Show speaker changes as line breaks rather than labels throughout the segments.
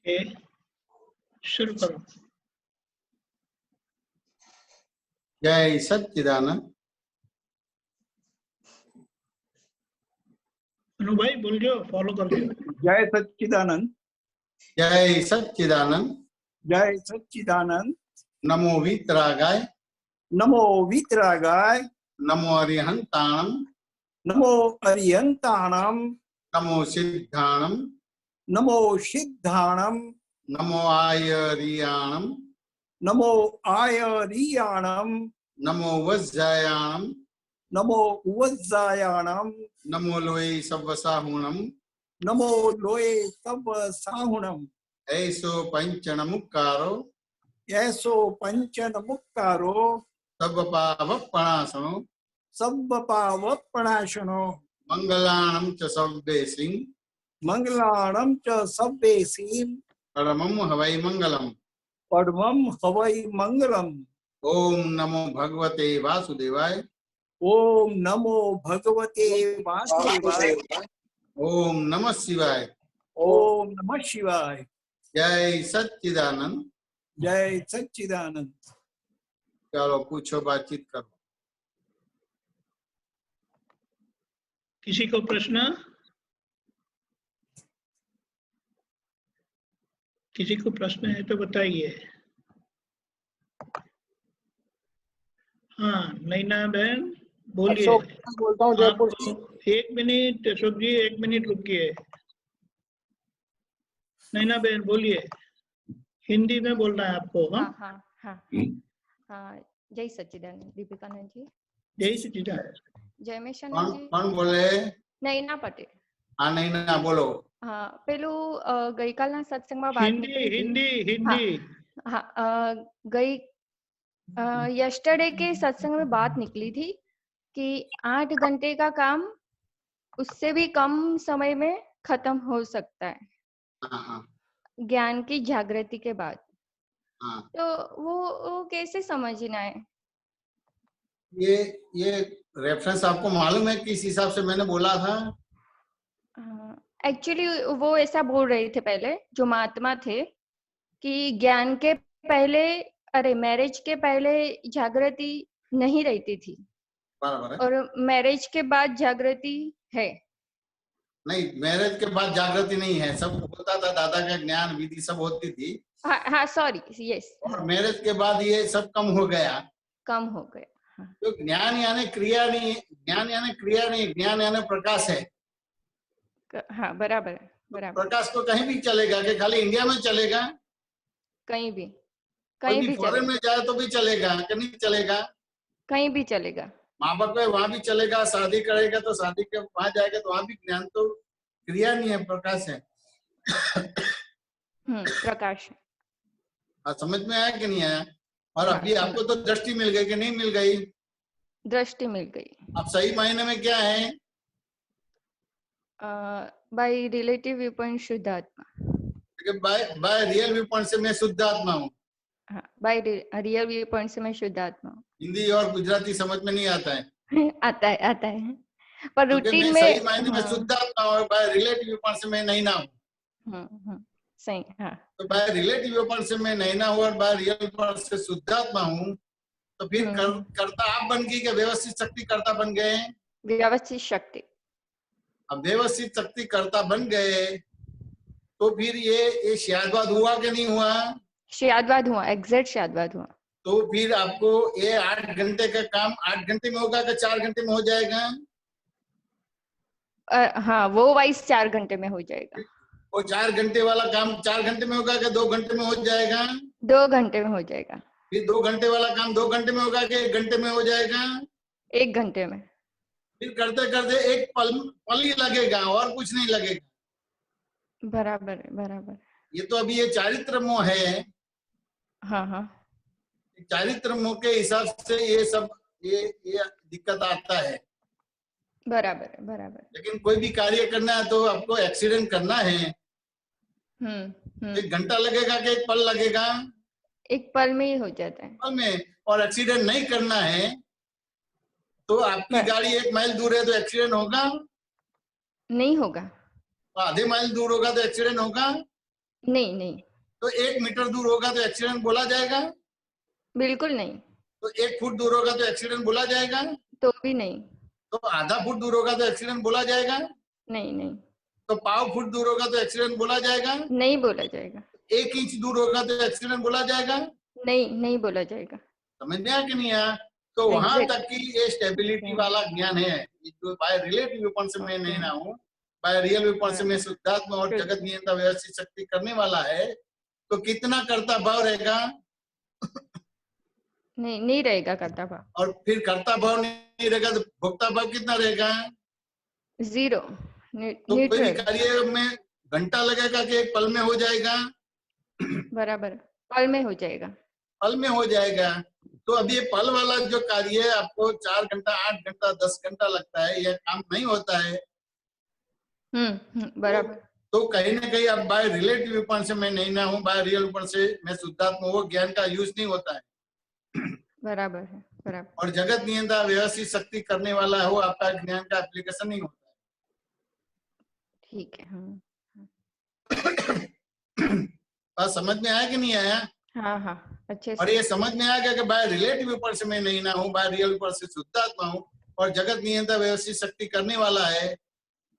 ए, शुरू करो।
जय सच्चिदानंद।
अनु भाई बोल जो, फॉलो कर जो।
जय सच्चिदानंद।
जय सच्चिदानंद।
जय सच्चिदानंद।
नमो वीतरागाय।
नमो वीतरागाय।
नमो अरिहंताणम।
नमो अरिहंताणम।
नमो सिद्धाणम।
नमो सिद्धाणम।
नमो आयरियाणम।
नमो आयरियाणम।
नमो वज्जायाणम।
नमो वज्जायाणम।
नमो लोये सव्वसाहुणम।
नमो लोये तव साहुणम।
ऐसो पंचनमुक्कारो।
ऐसो पंचनमुक्कारो।
सब्बपावप्पणासनो।
सब्बपावप्पणाशनो।
मंगलाणं च सव्वेसिं।
मंगलाणं च सव्वेसिं।
परमं हवै मंगलम्।
परमं हवै मंगलम्।
ओम नमो भगवते वासुदेवाय।
ओम नमो भगवते वासुदेवाय।
ओम नमः शिवाय।
ओम नमः शिवाय।
जय सच्चिदानंद।
जय सच्चिदानंद।
चलो पूछो, बातचीत करो।
किसी को प्रश्न? किसी को प्रश्न है तो बताइए। हाँ नैना बहन बोलिए।
बोलता हूँ जयपुर से।
एक मिनट अशोक जी, एक मिनट रुकिए। नैना बहन बोलिए, हिंदी में बोलना है आपको।
हाँ हाँ हाँ हाँ। जय सच्चिदानंद दीपिकानंद जी।
जय सच्चिदानंद।
जय मेशानंद जी।
कौन बोले?
नैना पटेल।
हाँ नैना बोलो।
હા પેલું ગઈકાલના સત્સંગમાં વાત
हिंदी
નીકળી હતી।
हिंदी हिंदी।
हाँ गई यस्टरडे के सत्संग में बात निकली थी कि 8 घंटे का काम उससे भी कम समय में खत्म हो सकता है।
हाँ
ज्ञान की जागृति के बाद।
हाँ।
तो वो कैसे समझना है?
ये रेफरेंस आपको मालूम है किस हिसाब से मैंने बोला था?
एक्चुअली वो ऐसा बोल रहे थे पहले जो महात्मा थे कि ज्ञान के पहले, अरे मैरिज के पहले जागृति नहीं रहती थी।
बराबर है।
और मैरिज के बाद जागृति है।
नहीं, मैरिज के बाद जागृति नहीं है। सब होता था, दादा का ज्ञान विधि सब होती थी।
हाँ सॉरी, यस।
और मैरिज के बाद ये सब कम हो गया।
कम हो गया। हाँ।
तो ज्ञान यानी क्रिया नहीं, ज्ञान यानी क्रिया नहीं, ज्ञान यानी प्रकाश है।
हाँ बराबर है, बराबर।
प्रकाश तो कहीं भी चलेगा, कि खाली इंडिया में चलेगा?
कहीं भी, कहीं भी
फॉरेन
चलेगा।
में जाए तो भी चलेगा कि नहीं चलेगा?
कहीं भी चलेगा।
माँ बाप है वहां भी चलेगा। शादी करेगा तो शादी के वहां जाएगा तो वहां भी ज्ञान तो क्रिया नहीं है, प्रकाश है।
प्रकाश।
समझ में आया कि नहीं आया? और
हाँ,
अभी आपको तो दृष्टि मिल गई कि नहीं मिल गई?
दृष्टि मिल गई।
अब सही मायने में क्या है?
बाय रिलेटिव व्यू पॉइंट शुद्ध आत्मा।
बाय रियल व्यू पॉइंट से मैं शुद्ध आत्मा हूँ।
हाँ, बाय रियल व्यू पॉइंट से मैं शुद्ध आत्मा हूँ।
हिंदी और गुजराती समझ में नहीं आता है।
आता है, आता है, पर रूटीन में
सही मायने में शुद्ध आत्मा और बाय रिलेटिव व्यू पॉइंट से मैं नहीं ना हूँ।
सही। हाँ,
तो बाय रिलेटिव व्यू पॉइंट से मैं नहीं ना हूँ और बाय रियल व्यू पॉइंट से शुद्ध आत्मा हूँ। तो फिर कर्ता आप बन गई कि व्यवस्थित शक्ति कर्ता बन गए?
व्यवस्थित शक्ति।
अब व्यवस्थित शक्ति कर्ता बन गए तो फिर ये शायदवाद हुआ कि नहीं हुआ?
शायदवाद हुआ, एग्जैक्ट शायदवाद हुआ।
तो फिर आपको ये 8 घंटे का काम 8 घंटे में होगा कि 4 घंटे में हो जाएगा?
हाँ वो वाइस 4 घंटे में हो जाएगा।
वो 4 घंटे वाला काम 4 घंटे में होगा कि 2 घंटे में हो जाएगा?
2 घंटे में हो जाएगा।
फिर 2 घंटे वाला काम 2 घंटे में होगा कि 1 घंटे में हो जाएगा?
1 घंटे में।
फिर करते करते एक पल ही लगेगा और कुछ नहीं लगेगा।
बराबर है, बराबर।
ये तो अभी ये चारित्र मोह है।
हाँ।
चारित्र मोह के हिसाब से ये सब ये दिक्कत आता है।
बराबर है, बराबर।
लेकिन कोई भी कार्य करना है तो आपको एक्सीडेंट करना है। 1 घंटा लगेगा कि 1 पल लगेगा?
1 पल में ही हो जाता है।
पल में। और एक्सीडेंट नहीं करना है तो आपकी गाड़ी 1 माइल दूर है तो एक्सीडेंट होगा?
नहीं होगा।
तो आधे माइल दूर होगा तो एक्सीडेंट होगा?
नहीं नहीं,
तो 1 मीटर दूर होगा तो एक्सीडेंट बोला जाएगा?
बिल्कुल नहीं,
तो 1 फुट दूर होगा तो एक्सीडेंट बोला जाएगा?
तो भी नहीं,
तो आधा फुट दूर होगा तो एक्सीडेंट बोला जाएगा?
नहीं नहीं,
तो पाव फुट दूर होगा तो एक्सीडेंट बोला जाएगा?
नहीं बोला जाएगा,
1 इंच दूर होगा तो एक्सीडेंट बोला जाएगा?
नहीं नहीं बोला जाएगा।
समझ में आया कि नहीं आया? तो वहां
Exact.
तक की ये स्टेबिलिटी वाला ज्ञान है। जो बाय रिलेटिव विपण से मैं नहीं ना हूँ, बाय रियल विपण से मैं शुद्धात्मा और जगत नियंता व्यवस्थित शक्ति करने वाला है, तो कितना कर्ता भाव रहेगा?
नहीं नहीं रहेगा करता भाव,
और फिर कर्ता भाव नहीं रहेगा तो भोक्ता भाव कितना रहेगा?
0
तो कोई भी
न्यूट्रल,
कार्य में घंटा लगेगा कि एक पल में हो जाएगा?
बराबर, पल में हो जाएगा।
पल में हो जाएगा। तो अब ये पल वाला जो कार्य है आपको 4 घंटा, 8 घंटा, 10 घंटा लगता है, यह काम नहीं होता है।
बराबर,
तो कहीं ना कहीं अब बाय रिलेटिव विपण से मैं नहीं ना हूँ, बाय रियल विपण से मैं शुद्धात्मा, वो ज्ञान का यूज नहीं होता है।
बराबर है, बराबर,
और जगत नियंता व्यवस्थित शक्ति करने वाला है, वो आपका ज्ञान का एप्लीकेशन नहीं होता
ठीक है।
है। बात समझ में आया कि नहीं आया?
हाँ हाँ, अच्छे
और
से,
ये समझ में आ गया कि बाय रिलेटिव विपण से मैं नहीं ना हूँ, बाय रियल विपण से शुद्धात्मा हूँ और जगत नियंता व्यवस्थित शक्ति करने वाला है।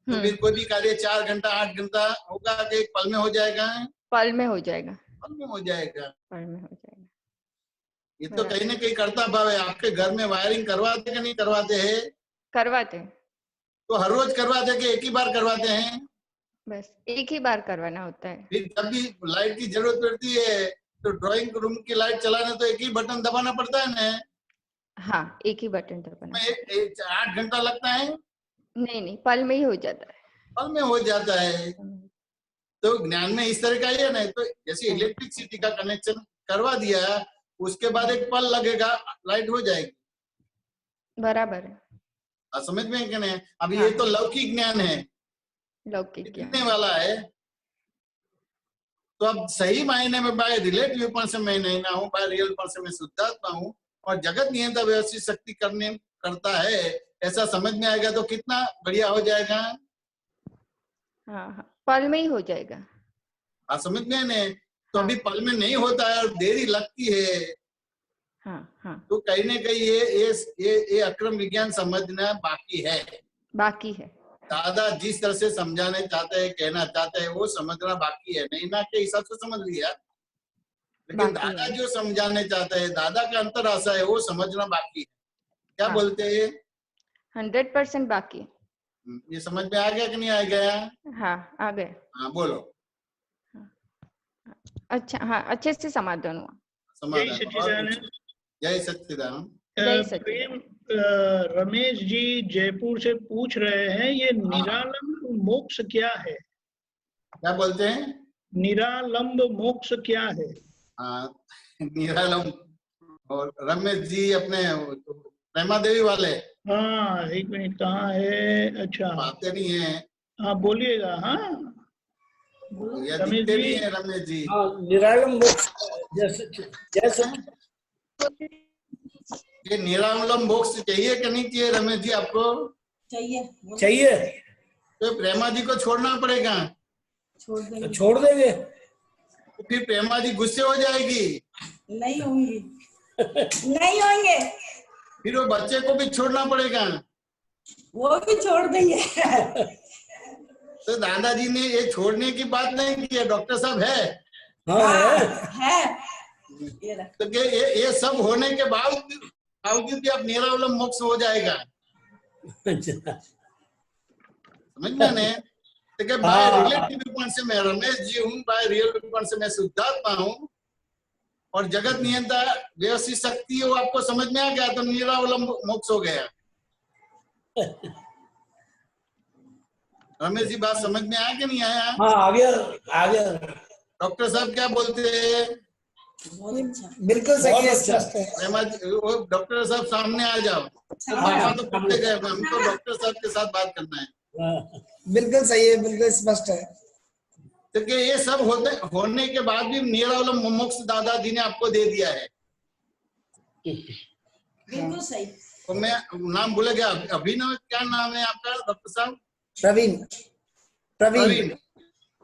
तो फिर कोई भी कार्य 4 घंटा, 8 घंटा होगा कि एक पल में हो जाएगा?
पल में हो जाएगा,
पल में हो जाएगा।
पल में हो जाएगा।
ये तो कहीं ना कहीं कर्ता भाव है। आपके घर में वायरिंग करवाते कि नहीं करवाते हैं?
करवाते हैं,
तो हर रोज करवाते हैं कि एक ही बार करवाते हैं?
बस एक ही बार करवाना होता है।
फिर जब भी लाइट की जरूरत पड़ती है तो ड्राइंग रूम की लाइट चलाने तो एक ही बटन दबाना पड़ता है ना?
हाँ, एक ही बटन दबाना,
8 घंटा लगता है?
नहीं नहीं, पल में ही हो जाता है।
पल में हो जाता है। तो ज्ञान में इस तरह का ही है ना। तो जैसे इलेक्ट्रिसिटी का कनेक्शन करवा दिया, उसके बाद एक पल लगेगा, लाइट हो जाएगी।
बराबर है,
समझ में है कि नहीं? अब
हाँ,
ये तो लौकिक ज्ञान है,
लौकिक ज्ञान,
कितने वाला है। तो अब सही मायने में बाय रिलेटिव विपण से मैं नहीं ना हूँ, बाय रियल विपण से मैं शुद्धात्मा हूँ और जगत नियंता व्यवस्थित शक्ति करता है, ऐसा समझ में आएगा तो कितना बढ़िया हो जाएगा।
हाँ हाँ, पल में ही हो जाएगा।
समझ में है। तो अभी पल में नहीं होता है और देरी लगती है।
हाँ हाँ,
तो कहीं ना कहीं ये अक्रम विज्ञान समझना बाकी है।
बाकी है,
दादा जिस तरह से समझाने चाहते हैं, कहना चाहते हैं, वो समझना बाकी है। नहीं ना के हिसाब से समझ लिया, लेकिन दादा जो समझाने चाहते हैं, दादा का अंतर आशा है, वो समझना बाकी है। क्या बोलते हैं?
100% बाकी है।
ये समझ में आ गया कि नहीं आ गया?
हाँ, आ गए।
हाँ बोलो।
अच्छा, हाँ, अच्छे से समाधान हुआ।
जय सच्चिदानंद।
जय सच्चिदानंद।
जय सच्चिदानंद।
रमेश जी जयपुर से पूछ रहे हैं, ये निरालंब मोक्ष क्या है?
क्या बोलते हैं?
निरालंब मोक्ष क्या है?
निरालंब। और रमेश जी अपने प्रेमा देवी वाले।
हाँ, एक मिनट, कहाँ है? अच्छा,
आते नहीं है।
हाँ बोलिएगा। हाँ
रमेश जी नहीं है। रमेश जी
निरालंब मोक्ष जैसे
ये निरालंब मोक्ष चाहिए कि नहीं चाहिए? रमेश जी आपको
चाहिए।
तो प्रेमा जी को छोड़ना पड़ेगा।
छोड़ देंगे।
तो फिर प्रेमा जी गुस्से हो जाएगी।
नहीं होंगी। नहीं होंगे।
फिर वो बच्चे को भी छोड़ना पड़ेगा।
वो भी छोड़ देंगे।
तो दादाजी ने ये छोड़ने की बात नहीं की है। डॉक्टर साहब है।
है।
तो ये सब होने के बावजूद भी आप निरालंब मोक्ष हो जाएगा। समझ में आने? तो बाय रिलेटिव विपण से मैं रमेश जी हूँ, बाय रियल विपण से मैं शुद्धात्मा हूँ और जगत नियंता व्यवस्थित शक्ति है, वो आपको समझ में आ गया तो निरालंब मोक्ष हो गया। रमेश जी बात समझ में आया कि नहीं आया?
हाँ, आ गया, आ गया।
डॉक्टर साहब क्या बोलते हैं?
बिल्कुल सही है।
डॉक्टर साहब सामने आ जाओ। तो पकड़े गए, हमको डॉक्टर साहब के साथ बात करना है।
बिल्कुल सही है, बिल्कुल स्पष्ट है।
क्योंकि ये सब होने के बाद भी निरालंब मोक्ष दादाजी ने आपको दे दिया है।
बिल्कुल सही।
तो मैं नाम भूल गया। अभिनव, क्या नाम है आपका डॉक्टर साहब?
प्रवीण।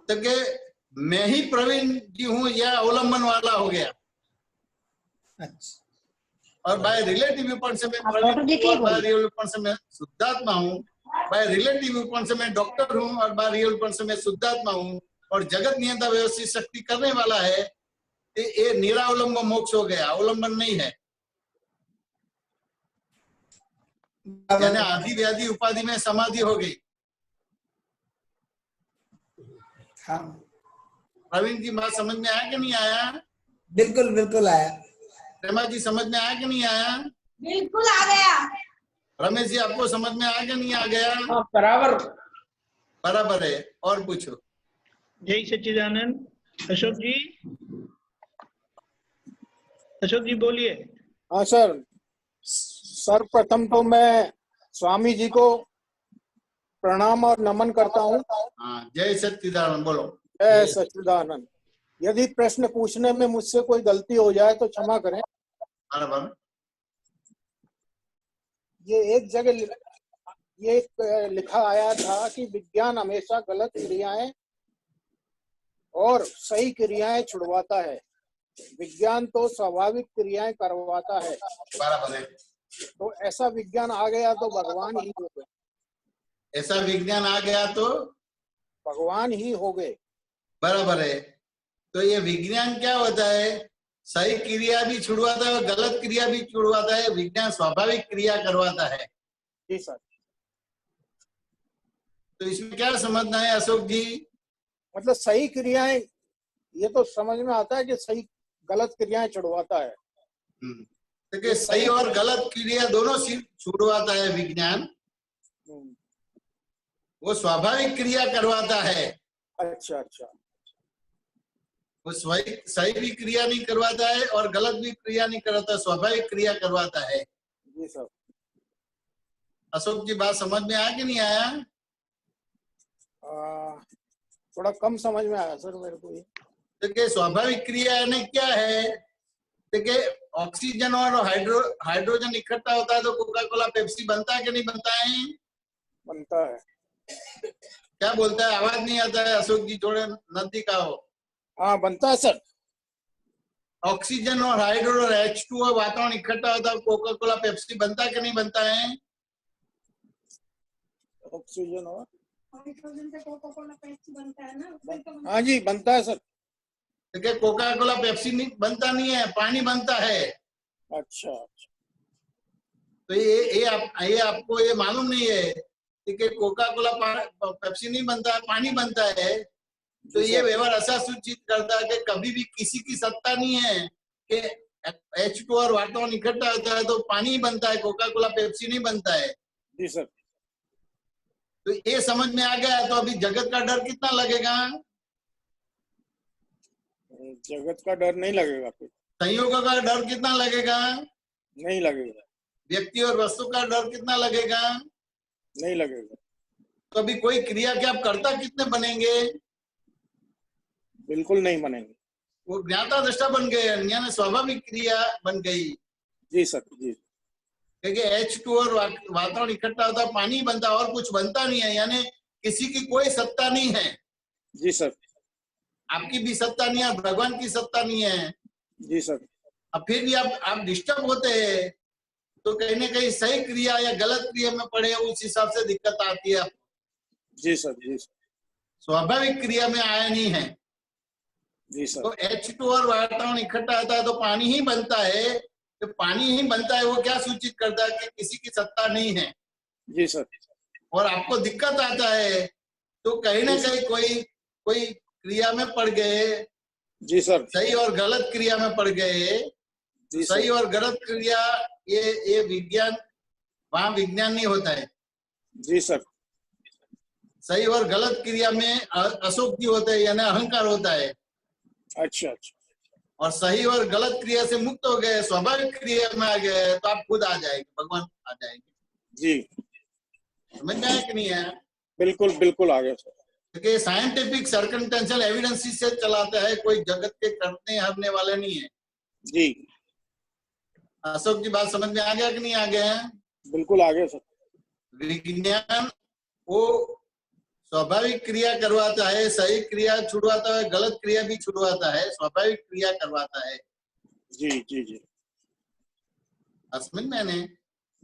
तो मैं ही प्रवीण जी हूं, यह अवलंबन वाला हो गया।
अच्छा,
और बाय रिलेटिव व्यू पॉइंट से मैं प्रवीण हूं और बाय रियल व्यू पॉइंट से मैं शुद्धात्मा हूं। बाय रिलेटिव व्यू पॉइंट से मैं डॉक्टर हूं और बाय रियल व्यू पॉइंट से मैं शुद्धात्मा हूं। और जगत नियंता व्यवस्थित शक्ति करने वाला है। ये निरावलंब मोक्ष हो गया, अवलंबन नहीं है। यानी आदि व्याधि उपाधि में समाधि हो गई।
हाँ,
प्रवीण जी बात समझ में आया कि नहीं आया?
बिल्कुल बिल्कुल आया।
प्रेमा जी समझ में आया कि नहीं आया?
बिल्कुल आ गया।
रमेश जी आपको समझ में आया कि नहीं आ गया?
बराबर।
बराबर है। और पूछो।
जय सच्चिदानंद। अशोक जी, अशोक जी बोलिए।
हाँ सर, सर्वप्रथम तो मैं स्वामी जी को प्रणाम और नमन करता हूँ।
हाँ, जय सच्चिदानंद बोलो।
जय सच्चिदानंद। यदि प्रश्न पूछने में मुझसे कोई गलती हो जाए तो क्षमा करें।
बराबर।
ये एक जगह ये लिखा आया था कि विज्ञान हमेशा गलत क्रियाएं और सही क्रियाएं छुड़वाता है। विज्ञान तो स्वाभाविक क्रियाएं करवाता है।
बराबर है।
तो ऐसा विज्ञान आ गया तो भगवान ही हो गए।
ऐसा विज्ञान आ गया तो
भगवान ही हो गए।
बराबर है। तो ये विज्ञान क्या होता है? सही क्रिया भी छुड़वाता है और गलत क्रिया भी छुड़वाता है। विज्ञान स्वाभाविक क्रिया करवाता है।
जी सर।
तो इसमें क्या समझना है अशोक जी?
मतलब सही क्रियाएं, ये तो समझ में आता है कि सही गलत क्रियाएं छुड़वाता है।
देखिए, सही और गलत क्रिया दोनों छुड़वाता है विज्ञान। वो स्वाभाविक क्रिया करवाता है।
अच्छा अच्छा।
वो सही भी क्रिया नहीं करवाता है और गलत भी क्रिया नहीं करवाता, स्वाभाविक क्रिया करवाता है।
जी सर।
अशोक जी बात समझ में आया कि नहीं आया?
थोड़ा कम समझ में आया सर मेरे को ये।
देखिए, स्वाभाविक क्रिया यानी क्या है? देखिए, ऑक्सीजन और हाइड्रोजन इकट्ठा होता है तो कोका कोला पेप्सी बनता है कि नहीं बनता है?
बनता है।
क्या बोलता है? आवाज नहीं आता है अशोक जी, थोड़े नजदीक आओ।
हाँ बनता है सर।
ऑक्सीजन और हाइड्रो और H2O वातावरण इकट्ठा होता है, कोका कोला पेप्सी बनता है कि नहीं बनता है?
ऑक्सीजन और
हाइड्रोजन से कोका कोला पेप्सी बनता है ना।
हाँ जी बनता है सर।
देखिए, कोका कोला पेप्सी नहीं बनता, नहीं है, पानी बनता है।
अच्छा।
तो ये आपको ये मालूम नहीं है कि कोका कोला पेप्सी नहीं बनता, पानी बनता है। तो ये व्यवहार ऐसा सूचित करता है कि कभी भी किसी की सत्ता नहीं है कि H2 और वातावरण इकट्ठा होता है तो पानी बनता है, कोका कोला पेप्सी नहीं बनता है।
जी सर।
तो ये समझ में आ गया। तो अभी जगत का डर कितना लगेगा?
जगत का डर नहीं लगेगा। फिर
संयोगों का डर कितना लगेगा?
नहीं लगेगा।
व्यक्ति और वस्तु का डर कितना लगेगा?
नहीं लगेगा।
तो अभी कोई क्रिया के आप कर्ता कितने बनेंगे?
बिल्कुल नहीं बनेंगे।
वो ज्ञाता दृष्टा बन गए, यानी स्वाभाविक क्रिया बन गई।
जी सर जी।
क्योंकि H2 और वातावरण इकट्ठा होता है, पानी बनता है और कुछ बनता नहीं है, यानी किसी की कोई सत्ता नहीं है।
जी सर।
आपकी भी सत्ता नहीं है, भगवान की सत्ता नहीं है।
जी सर।
अब फिर भी आप डिस्टर्ब होते हैं तो कहीं ना कहीं सही क्रिया या गलत क्रिया में पड़े, उस हिसाब से दिक्कत आती है।
जी सर। जी सर।
स्वाभाविक क्रिया में आया नहीं है।
जी सर।
तो H2 और वातावरण इकट्ठा होता है तो पानी ही बनता है। तो पानी ही बनता है, वो क्या सूचित करता है कि किसी की सत्ता नहीं है।
जी सर। और
आपको दिक्कत आता है तो कहीं ना कहीं कोई क्रिया में पड़ गए।
जी सर।
सही और गलत क्रिया में पड़ गए। सही और गलत क्रिया ये विज्ञान, वहां विज्ञान नहीं होता है।
जी सर।
सही और गलत क्रिया में असुक्ति होता है, यानी अहंकार होता है।
अच्छा अच्छा।
और सही और गलत क्रिया से मुक्त हो गए, स्वाभाविक क्रिया में आ गए तो आप खुद आ जाएंगे, भगवान आ जाएंगे।
जी
समझ में आया कि नहीं आया?
बिल्कुल बिल्कुल आ गया सर।
क्योंकि साइंटिफिक सर्कमस्टेंशियल एविडेंस से चलाता है, कोई जगत के करने हरने वाले नहीं है।
जी
अशोक जी बात समझ में आ गया कि नहीं आ गया है?
बिल्कुल आ गया सर।
विज्ञान वो स्वाभाविक क्रिया करवाता है, सही क्रिया छुड़वाता है, गलत क्रिया भी छुड़वाता है, स्वाभाविक क्रिया करवाता है।
जी जी जी
समझ में आने?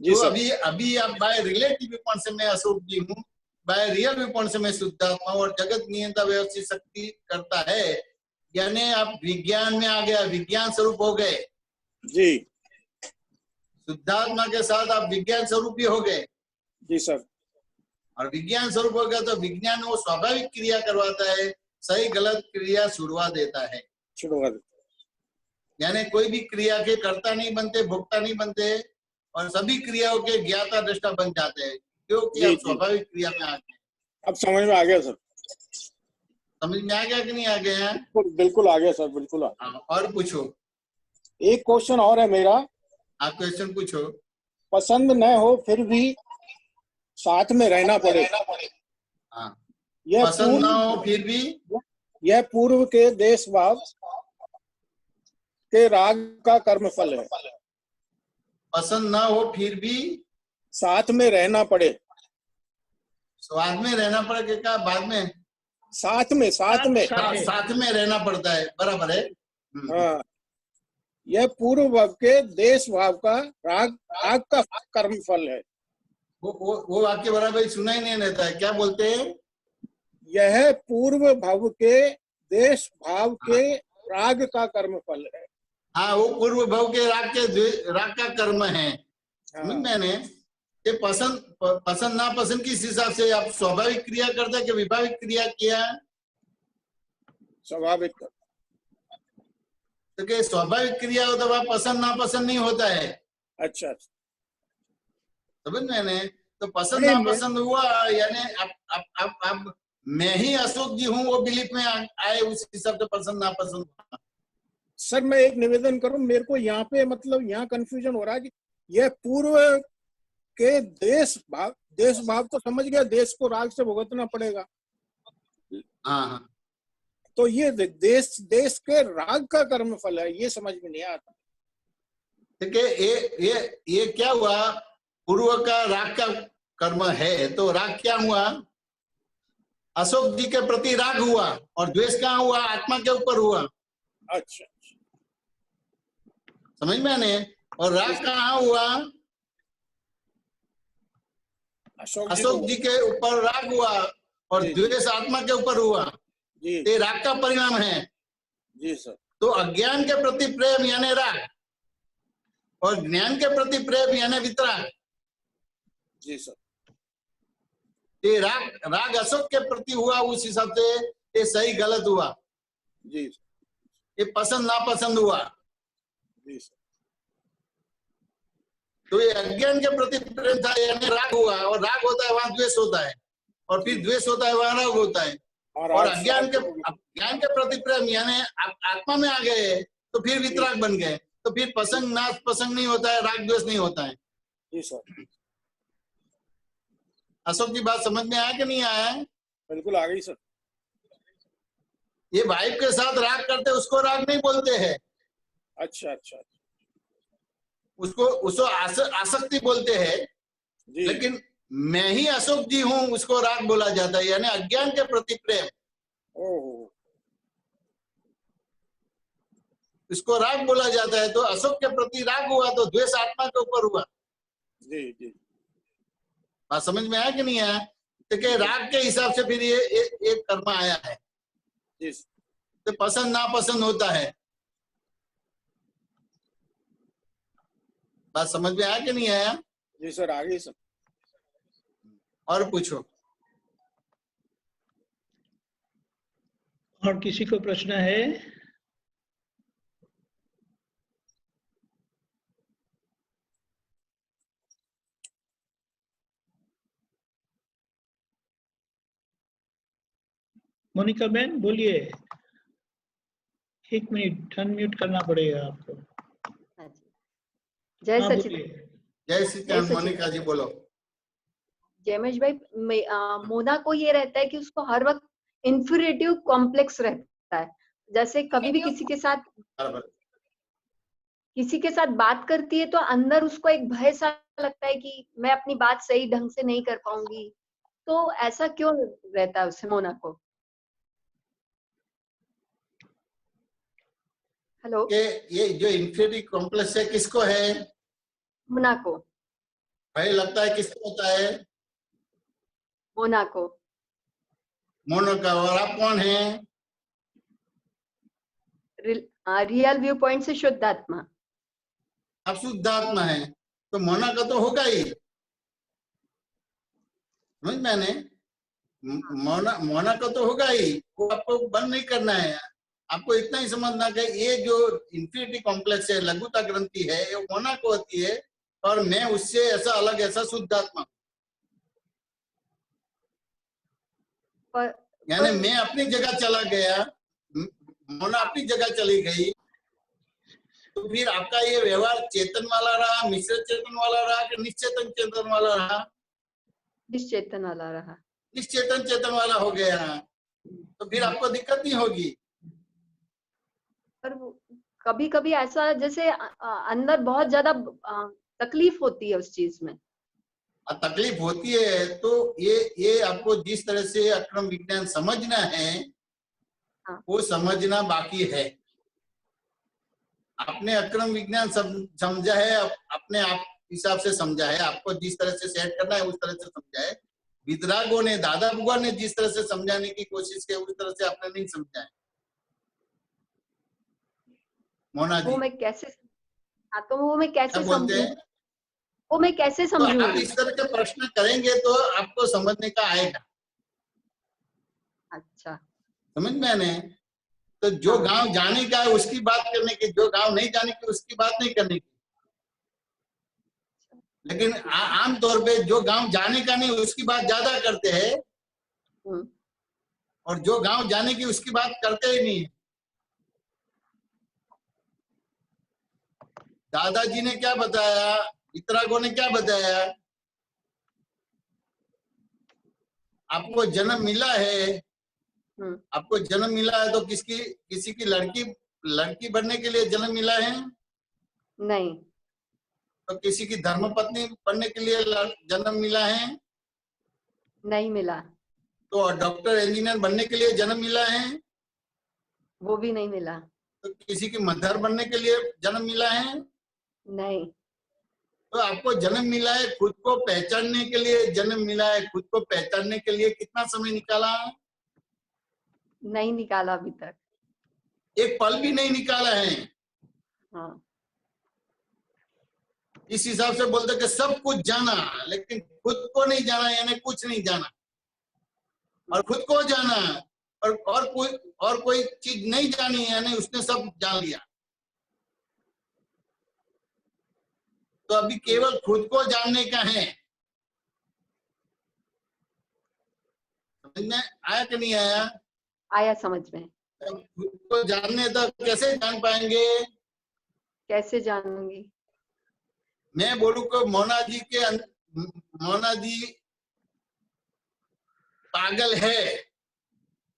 जी
तो
सर।
अभी आप बाय रिलेटिव विपण से मैं अशोक जी हूँ, बाय रियल विपण से मैं शुद्धात्मा हूँ और जगत नियंता व्यवस्थित शक्ति करता है, यानी आप विज्ञान में आ गया, विज्ञान स्वरूप हो गए।
जी
शुद्धात्मा के साथ आप विज्ञान स्वरूप भी हो गए।
जी सर।
और विज्ञान स्वरूप हो गया तो विज्ञान वो स्वाभाविक क्रिया करवाता है, सही गलत क्रिया छुड़वा देता है।
छुड़वा देता,
यानी कोई भी क्रिया के कर्ता नहीं बनते, भोक्ता नहीं बनते और सभी क्रियाओं के ज्ञाता दृष्टा बन जाते हैं, क्योंकि आप स्वाभाविक क्रिया में आ गए।
अब समझ में आ गया सर।
समझ में आ गया कि नहीं आ गया?
बिल्कुल आ गया सर, बिल्कुल आ गया।
और पूछो।
एक क्वेश्चन और है मेरा।
आप क्वेश्चन पूछो।
पसंद न हो फिर भी साथ में रहना पड़े।
हाँ,
यह
पसंद ना हो फिर भी,
यह पूर्व के देश भाव के राग का कर्मफल है।
पसंद ना हो फिर भी
साथ में रहना पड़े।
स्वाद में रहना पड़ेगा, बाद में
साथ में
साथ में रहना पड़ता है, बराबर है।
हाँ, यह पूर्व भाव के देश भाव का राग का कर्मफल है।
वो वाक्य बराबर सुना ही नहीं देता है, क्या बोलते हैं?
यह पूर्व भाव के देश भाव के राग का कर्मफल है।
हाँ, वो पूर्व भाव के राग का कर्म है। समझ में आने? ये पसंद नापसंद किस हिसाब से आप स्वाभाविक क्रिया करते हैं कि विभाविक क्रिया किया?
स्वाभाविक।
तो क्या स्वाभाविक क्रिया हो तो वह पसंद नापसंद नहीं होता है।
अच्छा,
समझ में आने? तो पसंद नापसंद हुआ, यानी अब मैं ही अशोक जी हूँ वो बिलीफ में आए, उस हिसाब से पसंद नापसंद हुआ।
सर मैं एक निवेदन करूं, मेरे को यहाँ पे मतलब यहाँ कंफ्यूजन हो रहा है कि यह पूर्व के देश भाव तो समझ गया, देश को राग से भुगतना पड़ेगा।
हाँ,
तो ये देश के राग का कर्मफल है, ये समझ में नहीं आता।
ठीक है, ये क्या हुआ? पूर्व का राग का कर्म है, तो राग क्या हुआ? अशोक जी के प्रति राग हुआ, और द्वेष कहाँ हुआ? आत्मा के ऊपर हुआ।
अच्छा,
समझ में आने? और राग कहाँ हुआ? अशोक जी के ऊपर राग हुआ और द्वेष आत्मा के ऊपर हुआ। ये राग का परिणाम है।
जी सर। तो
अज्ञान के प्रति प्रेम यानी राग, और ज्ञान के प्रति प्रेम यानी वितराग।
जी सर।
ये राग अशोक के प्रति हुआ, उस हिसाब से ये सही गलत हुआ।
जी।
ये पसंद नापसंद हुआ।
जी सर।
तो ये अज्ञान के प्रति प्रेम था, यानी राग हुआ, और राग होता है वहां द्वेष होता है, और फिर द्वेष होता है वहां राग होता है। और ज्ञान के प्रति प्रेम यानी आत्मा में आ गए तो फिर वितराग बन गए, तो फिर पसंद नापसंद नहीं होता है, राग द्वेष नहीं होता है।
जी सर।
अशोक की बात समझ में आया कि नहीं आया?
बिल्कुल आ गई सर।
ये वाइफ के साथ राग करते उसको राग नहीं बोलते हैं।
अच्छा अच्छा।
उसको आसक्ति बोलते हैं, लेकिन मैं ही अशोक जी हूं उसको राग बोला जाता है, यानी अज्ञान के प्रति प्रेम। इसको राग बोला जाता है। तो अशोक के प्रति राग हुआ तो द्वेष आत्मा के ऊपर हुआ।
जी जी।
बात समझ में आया कि नहीं आया? तो क्या राग के हिसाब से फिर ये एक कर्म आया है। तो पसंद नापसंद होता है। बात समझ में आया कि नहीं आया?
जी सर, आ गई सर।
और पूछो।
और किसी को प्रश्न है? मोनिका बहन बोलिए। 1 मिनट अनम्यूट करना पड़ेगा आपको।
जय
हाँ,
सचिदानंद।
जय सचिदानंद। मोनिका जी बोलो।
जयमेश भाई, मोना को ये रहता है कि उसको हर वक्त इंफीरियरिटी कॉम्प्लेक्स रहता है। जैसे कभी भी किसी के साथ बात करती है तो अंदर उसको एक भय सा लगता है कि मैं अपनी बात सही ढंग से नहीं कर पाऊंगी, तो ऐसा क्यों रहता है उसे मोना को? हेलो,
कि ये जो इंफीरियरिटी कॉम्प्लेक्स है किसको है?
मोना को।
भाई लगता है किसको होता है?
मोना को।
मोनो का। और आप कौन है?
रियल व्यू पॉइंट से शुद्ध आत्मा।
आप शुद्ध आत्मा है, तो मोना का तो होगा ही। समझ मैंने, मोना का तो होगा ही, वो आपको बंद नहीं करना है। आपको इतना ही समझना कि ये जो इंफिनिटी कॉम्प्लेक्स है, लघुता ग्रंथि है, ये मोना को होती है, और मैं उससे ऐसा अलग, ऐसा शुद्ध आत्मा। यानी मैं अपनी जगह चला गया, मोना अपनी जगह चली गई, तो फिर आपका ये व्यवहार चेतन वाला रहा, मिश्र चेतन वाला रहा कि निश्चेतन चेतन वाला रहा?
निश्चेतन वाला रहा।
निश्चेतन चेतन वाला हो गया, तो फिर आपको दिक्कत नहीं होगी।
पर कभी कभी ऐसा जैसे अंदर बहुत ज्यादा तकलीफ होती है उस चीज में।
तकलीफ होती है, तो ये आपको जिस तरह से अक्रम विज्ञान समझना है,
हाँ।
वो समझना बाकी है। आपने अक्रम विज्ञान समझा है, अपने आप हिसाब से समझा है, आपको जिस तरह से सेट करना है उस तरह से समझा है। वितरागों ने, दादा बुआ ने जिस तरह से समझाने की कोशिश की उस तरह से आपने नहीं समझा है। मोना जी,
वो मैं कैसे, हाँ तो वो मैं कैसे
बोलते
समझूं?
हैं?
वो मैं कैसे
तो आप
समझूंगी?
इस तरह के प्रश्न करेंगे तो आपको समझने का आएगा।
अच्छा,
समझ में आने? तो जो
हाँ।
गांव जाने का है उसकी बात करने की, जो गांव नहीं जाने की उसकी बात नहीं करने की। लेकिन आमतौर पे जो गांव जाने का नहीं उसकी बात ज्यादा करते हैं, और जो गांव जाने की उसकी बात करते ही नहीं। दादाजी ने क्या बताया, वितरागों ने क्या बताया? आपको जन्म मिला है, आपको जन्म मिला है तो किसी की लड़की बनने के लिए जन्म मिला है?
नहीं।
तो किसी की धर्मपत्नी बनने के लिए जन्म मिला है?
नहीं मिला।
तो डॉक्टर इंजीनियर बनने के लिए जन्म मिला है?
वो भी नहीं मिला।
तो किसी की मदर बनने के लिए जन्म मिला है?
नहीं।
तो आपको जन्म मिला है खुद को पहचानने के लिए, जन्म मिला है खुद को पहचानने के लिए कितना समय निकाला?
नहीं निकाला अभी तक।
एक पल भी नहीं निकाला है।
हाँ।
इस हिसाब से बोलते कि सब कुछ जाना, लेकिन खुद को नहीं जाना, यानी कुछ नहीं जाना। और खुद को जाना, और कोई चीज नहीं जानी, यानी उसने सब जान लिया। तो अभी केवल खुद को जानने का है। समझ में आया कि नहीं आया?
आया समझ में।
खुद को जानने तक कैसे जान पाएंगे?
कैसे जानूंगी?
मैं बोलूं कि मोना जी पागल है,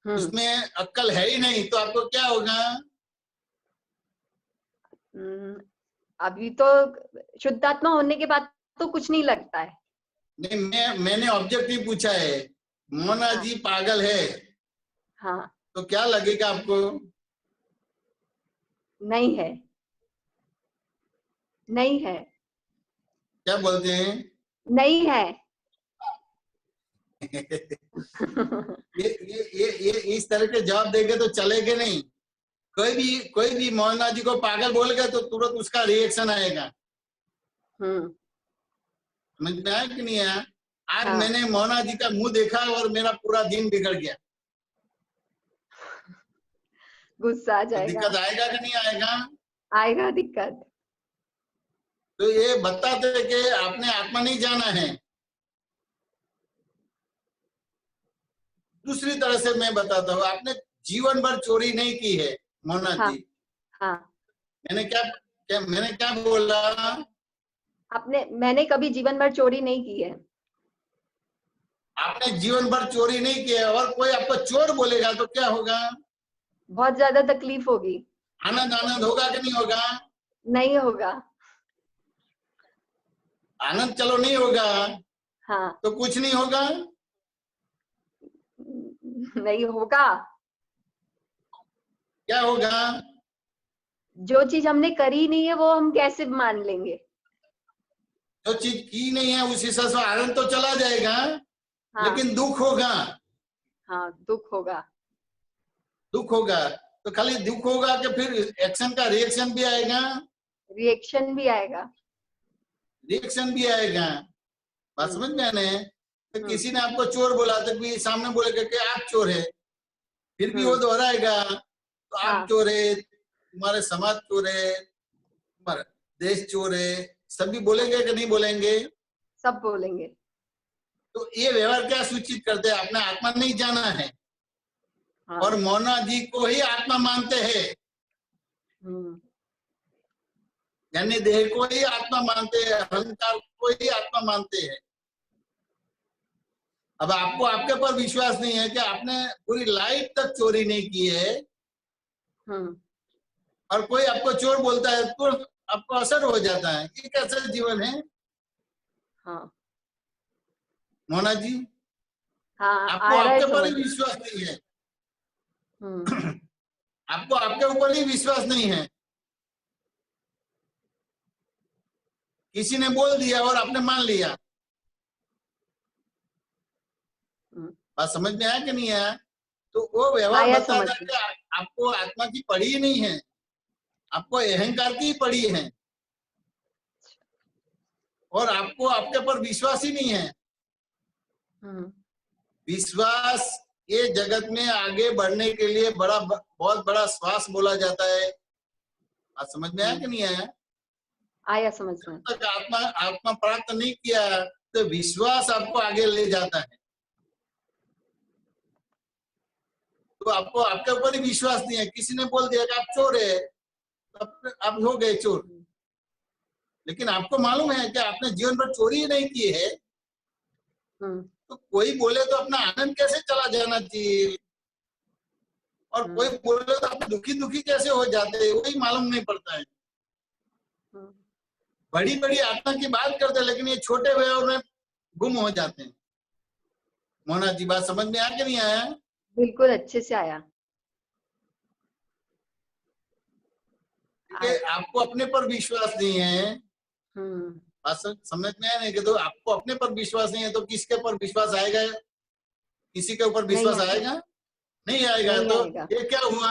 उसमें अक्ल है ही नहीं, तो आपको क्या होगा?
अभी तो शुद्धात्मा होने के बाद तो कुछ नहीं लगता है।
नहीं, मैंने ऑब्जेक्टिव पूछा है, मोना जी पागल है,
हाँ।
तो क्या लगेगा आपको?
नहीं है। नहीं है।
क्या बोलते हैं?
नहीं है।
ये इस तरह के जवाब देंगे तो चलेगा नहीं। कोई भी मोहना जी को पागल बोल गया तो तुरंत उसका रिएक्शन आएगा। समझ में आया कि नहीं आया? आज
हाँ।
मैंने मोहना जी का मुंह देखा और मेरा पूरा दिन बिगड़ गया।
गुस्सा आ
तो
जाएगा।
दिक्कत आएगा कि नहीं आएगा?
आएगा दिक्कत।
तो ये बताते हैं कि आपने आत्मा नहीं जाना है। दूसरी तरह से मैं बताता हूँ, आपने जीवन भर चोरी नहीं की है मोना जी।
हाँ।
मैंने क्या बोला?
मैंने कभी जीवन भर चोरी नहीं की है।
आपने जीवन भर चोरी नहीं किया, और कोई आपको चोर बोलेगा तो क्या होगा?
बहुत ज्यादा तकलीफ होगी।
आनंद होगा कि नहीं होगा?
नहीं होगा।
आनंद चलो नहीं होगा।
हाँ।
तो कुछ नहीं होगा।
नहीं होगा।
क्या होगा?
जो चीज हमने करी नहीं है वो हम कैसे मान लेंगे?
जो चीज की नहीं है उस हिसाब से आनंद तो चला जाएगा,
हाँ
लेकिन दुख होगा।
हाँ, दुख होगा।
दुख होगा तो खाली दुख होगा कि फिर एक्शन का रिएक्शन भी आएगा?
रिएक्शन भी आएगा।
रिएक्शन भी आएगा। बात समझ में आने? तो किसी ने आपको चोर बोला तो भी सामने बोलेगा कि आप चोर है, फिर भी वो दोहराएगा तो आप
हाँ।
चोर है, तुम्हारे समाज चोर है, तुम्हारा देश चोर है, सभी बोलेंगे कि नहीं बोलेंगे?
सब बोलेंगे।
तो ये व्यवहार क्या सूचित करते हैं? आपने आत्मा नहीं जाना है।
हाँ।
और मोना जी को ही आत्मा मानते हैं, यानी देह को ही आत्मा मानते हैं, अहंकार को ही आत्मा मानते हैं। अब आपको आपके पर विश्वास नहीं है कि आपने पूरी लाइफ तक चोरी नहीं की है, और कोई आपको चोर बोलता है तो आपको असर हो जाता है। ये कैसा जीवन है?
हाँ।
मोना जी,
हाँ,
आपको
आ रहा है
आपके पर ही
समझ।
विश्वास नहीं है। आपको आपके ऊपर ही विश्वास नहीं है। किसी ने बोल दिया और आपने मान लिया। बात समझ में आया कि नहीं आया? तो वो व्यवहार
आया
बताता
समझ
है कि आपको आत्मा की पड़ी ही नहीं है, आपको अहंकार की पड़ी है, और आपको आपके पर विश्वास ही नहीं है। विश्वास ये जगत में आगे बढ़ने के लिए बहुत बड़ा श्वास बोला जाता है। बात समझ में आया कि नहीं आया?
आया समझ में।
जब तक आत्मा प्राप्त नहीं किया तो विश्वास आपको आगे ले जाता है। तो आपको आपके ऊपर ही विश्वास नहीं है। किसी ने बोल दिया कि आप चोर है, तो आप हो गए चोर, लेकिन आपको मालूम है कि आपने जीवन भर चोरी ही नहीं की है। तो कोई बोले तो अपना आनंद कैसे चला जाना चाहिए, और कोई बोले तो आप दुखी दुखी कैसे हो जाते हैं, वही मालूम नहीं पड़ता है। बड़ी बड़ी आत्मा की बात करते हैं, लेकिन ये छोटे व्यवहार में गुम हो जाते हैं। मोना जी, बात समझ में आया कि नहीं आया?
बिल्कुल अच्छे से आया।
आपको अपने पर विश्वास नहीं है। बात समझ में आया नहीं कि तो आपको अपने पर विश्वास नहीं है तो किसके पर विश्वास आएगा? किसी के ऊपर विश्वास आएगा? नहीं आएगा। तो ये क्या हुआ?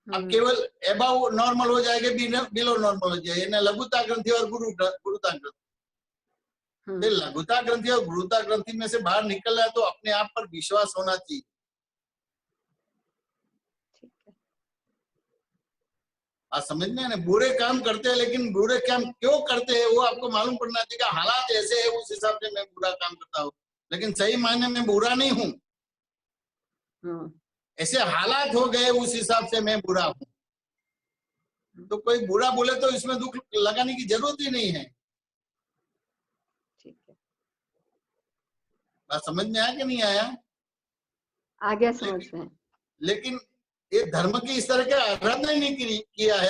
अब केवल एबाव नॉर्मल हो जाएगा, बिलो नॉर्मल हो जाएगा। लघुता ग्रंथि और गुरुता ग्रंथि। लघुता ग्रंथि और गुरुता ग्रंथि में से बाहर निकल रहा है तो अपने आप पर विश्वास होना चाहिए। आज समझ में है ना? बुरे काम करते हैं, लेकिन बुरे काम क्यों करते हैं वो आपको मालूम पड़ना चाहिए। हालात ऐसे है उस हिसाब से मैं बुरा काम करता हूँ, लेकिन सही मायने में बुरा नहीं हूँ। ऐसे हालात हो गए उस हिसाब से मैं बुरा हूँ। तो कोई बुरा बोले तो इसमें दुख लगाने की जरूरत ही नहीं है। बात समझ में आया कि नहीं आया?
आ गया समझ में।
लेकिन ये धर्म की इस तरह के आराधना ही नहीं किया है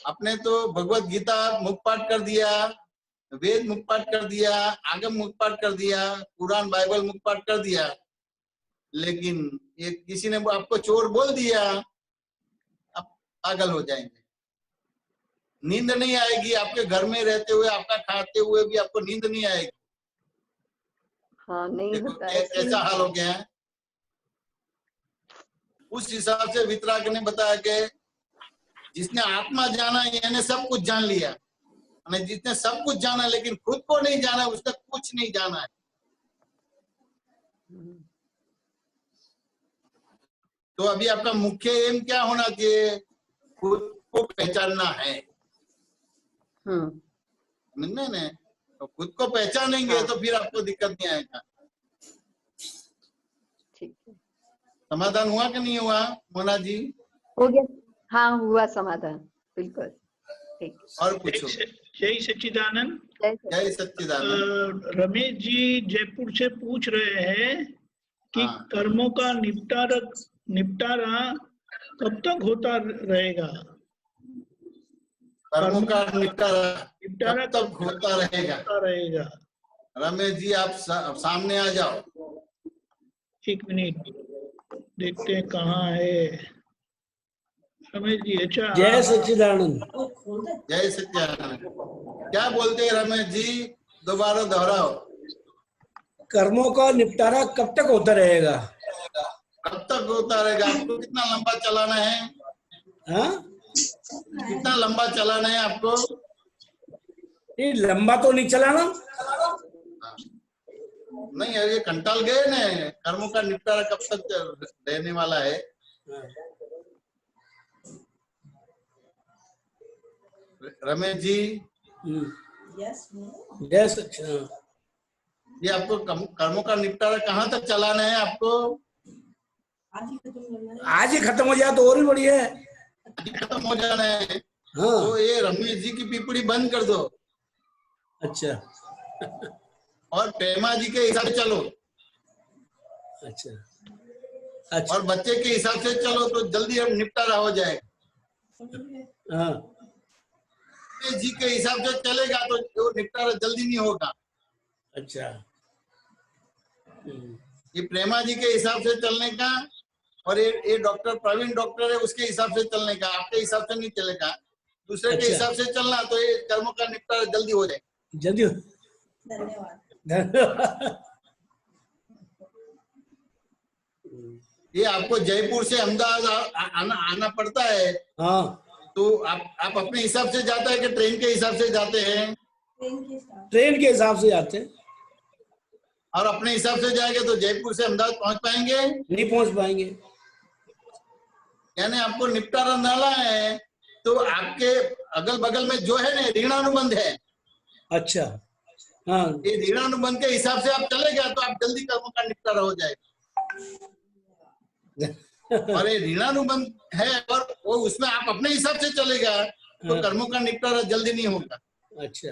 अपने तो भगवत गीता मुख पाठ कर दिया, वेद मुख पाठ कर दिया, आगम मुख पाठ कर दिया, कुरान बाइबल मुख पाठ कर दिया, लेकिन ये किसी ने आपको चोर बोल दिया, आप पागल हो जाएंगे। नींद नहीं आएगी, आपके घर में रहते हुए, आपका खाते हुए भी आपको नींद नहीं आएगी।
हाँ, नहीं होता है।
ऐसा हाल हो गया है। उस हिसाब से वितराग ने बताया कि जिसने आत्मा जाना यानी सब कुछ जान लिया, जिसने सब कुछ जाना लेकिन खुद को नहीं जाना, उसने कुछ नहीं जाना है। तो अभी आपका मुख्य एम क्या होना चाहिए? खुद को पहचानना है। समझना है? तो खुद को पहचानेंगे तो फिर आपको दिक्कत नहीं आएगा।
ठीक है।
समाधान हुआ कि नहीं हुआ मोना जी?
हो गया। हाँ, हुआ समाधान, बिल्कुल ठीक।
और पूछो।
जय सच्चिदानंद।
जय सच्चिदानंद।
रमेश जी जयपुर से पूछ रहे हैं कि कर्मों का निपटारा कब तक होता रहेगा?
कर्मों का निपटारा कब तक होता रहेगा? रमेश जी आप सामने आ जाओ।
एक मिनट देखते हैं कहाँ है रमेश जी। अच्छा
जय सच्चिदानंद।
जय सत्यानंद। क्या बोलते हैं रमेश जी, दोबारा दोहराओ।
कर्मों का निपटारा कब तक होता रहेगा?
कब तक होता रहेगा? आपको कितना लंबा चलाना है?
हाँ,
कितना लंबा चलाना है आपको?
ये लंबा तो नहीं चलाना।
नहीं ये कंटाल गए ना, कर्मों का निपटारा कब तक रहने वाला है? रमेश जी
जय सच्चिदानंद।
ये आपको कर्मों का निपटारा कहाँ तक चलाना है आपको?
आज ही खत्म हो जाए तो और भी बढ़िया है।
खत्म हो जाना है।
हाँ।
तो ये रमेश जी की पीपड़ी बंद कर दो।
अच्छा
और प्रेमा जी के हिसाब से चलो।
अच्छा अच्छा।
और बच्चे के हिसाब से चलो तो जल्दी हम निपटारा हो जाएगा।
हाँ
रमेश जी के हिसाब से चलेगा तो वो निपटारा जल्दी नहीं होगा।
अच्छा।
ये प्रेमा जी के हिसाब से चलने का, और ये डॉक्टर प्रवीण डॉक्टर है उसके हिसाब से चलने का, आपके हिसाब से नहीं चलेगा। दूसरे के
अच्छा।
हिसाब से चलना तो ये कर्मों का निपटारा जल्दी हो जाए।
जल्दी। धन्यवाद।
ये आपको जयपुर से अहमदाबाद आना पड़ता है।
हाँ।
तो आप अपने हिसाब से जाता है कि ट्रेन के हिसाब से जाते हैं?
ट्रेन के हिसाब से जाते हैं।
और अपने हिसाब से जाएंगे तो जयपुर से अहमदाबाद पहुंच पाएंगे?
नहीं पहुंच पाएंगे।
यानी आपको निपटारा नाला है तो आपके अगल बगल में जो है ना ऋणानुबंध है।
अच्छा। हाँ।
ये ऋणानुबंध के हिसाब से आप चलेगा तो आप जल्दी कर्मों का निपटारा हो जाएगा। और ये ऋणानुबंध है और वो उसमें आप अपने हिसाब से चलेगा तो कर्मों का निपटारा जल्दी नहीं होगा।
अच्छा।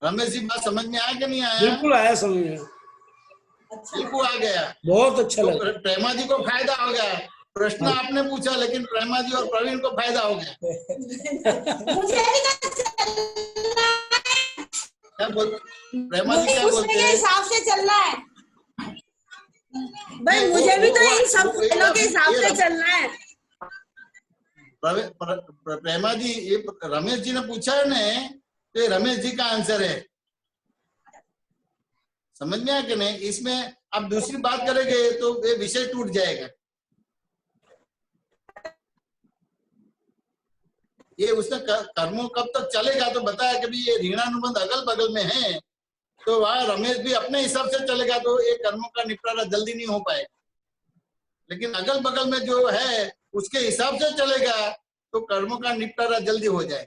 रमेश जी बात समझ में आया कि नहीं आया?
बिल्कुल आया समझ में।
बिल्कुल आ गया।
बहुत अच्छा लगा।
तो प्रेमा जी को फायदा हो गया। प्रश्न
हाँ।
आपने पूछा लेकिन प्रेमा जी और प्रवीण को फायदा हो गया। क्या बोल प्रेमा जी क्या बोलते हैं?
हिसाब से चलना है भाई, मुझे भी तो इन सब फूलों के हिसाब से चलना है।
प्रेमा जी ये रमेश जी ने पूछा है ना, तो ये रमेश जी का आंसर है। समझ में आया कि नहीं? इसमें आप दूसरी बात करेंगे तो ये विषय टूट जाएगा। ये उसने कर्मों कब तक चलेगा तो बताया कि भी ये ऋणानुबंध अगल बगल में है तो वहां रमेश भी अपने हिसाब से चलेगा तो ये कर्मों का निपटारा जल्दी नहीं हो पाएगा। लेकिन अगल बगल में जो है उसके हिसाब से चलेगा तो कर्मों का निपटारा जल्दी हो जाए।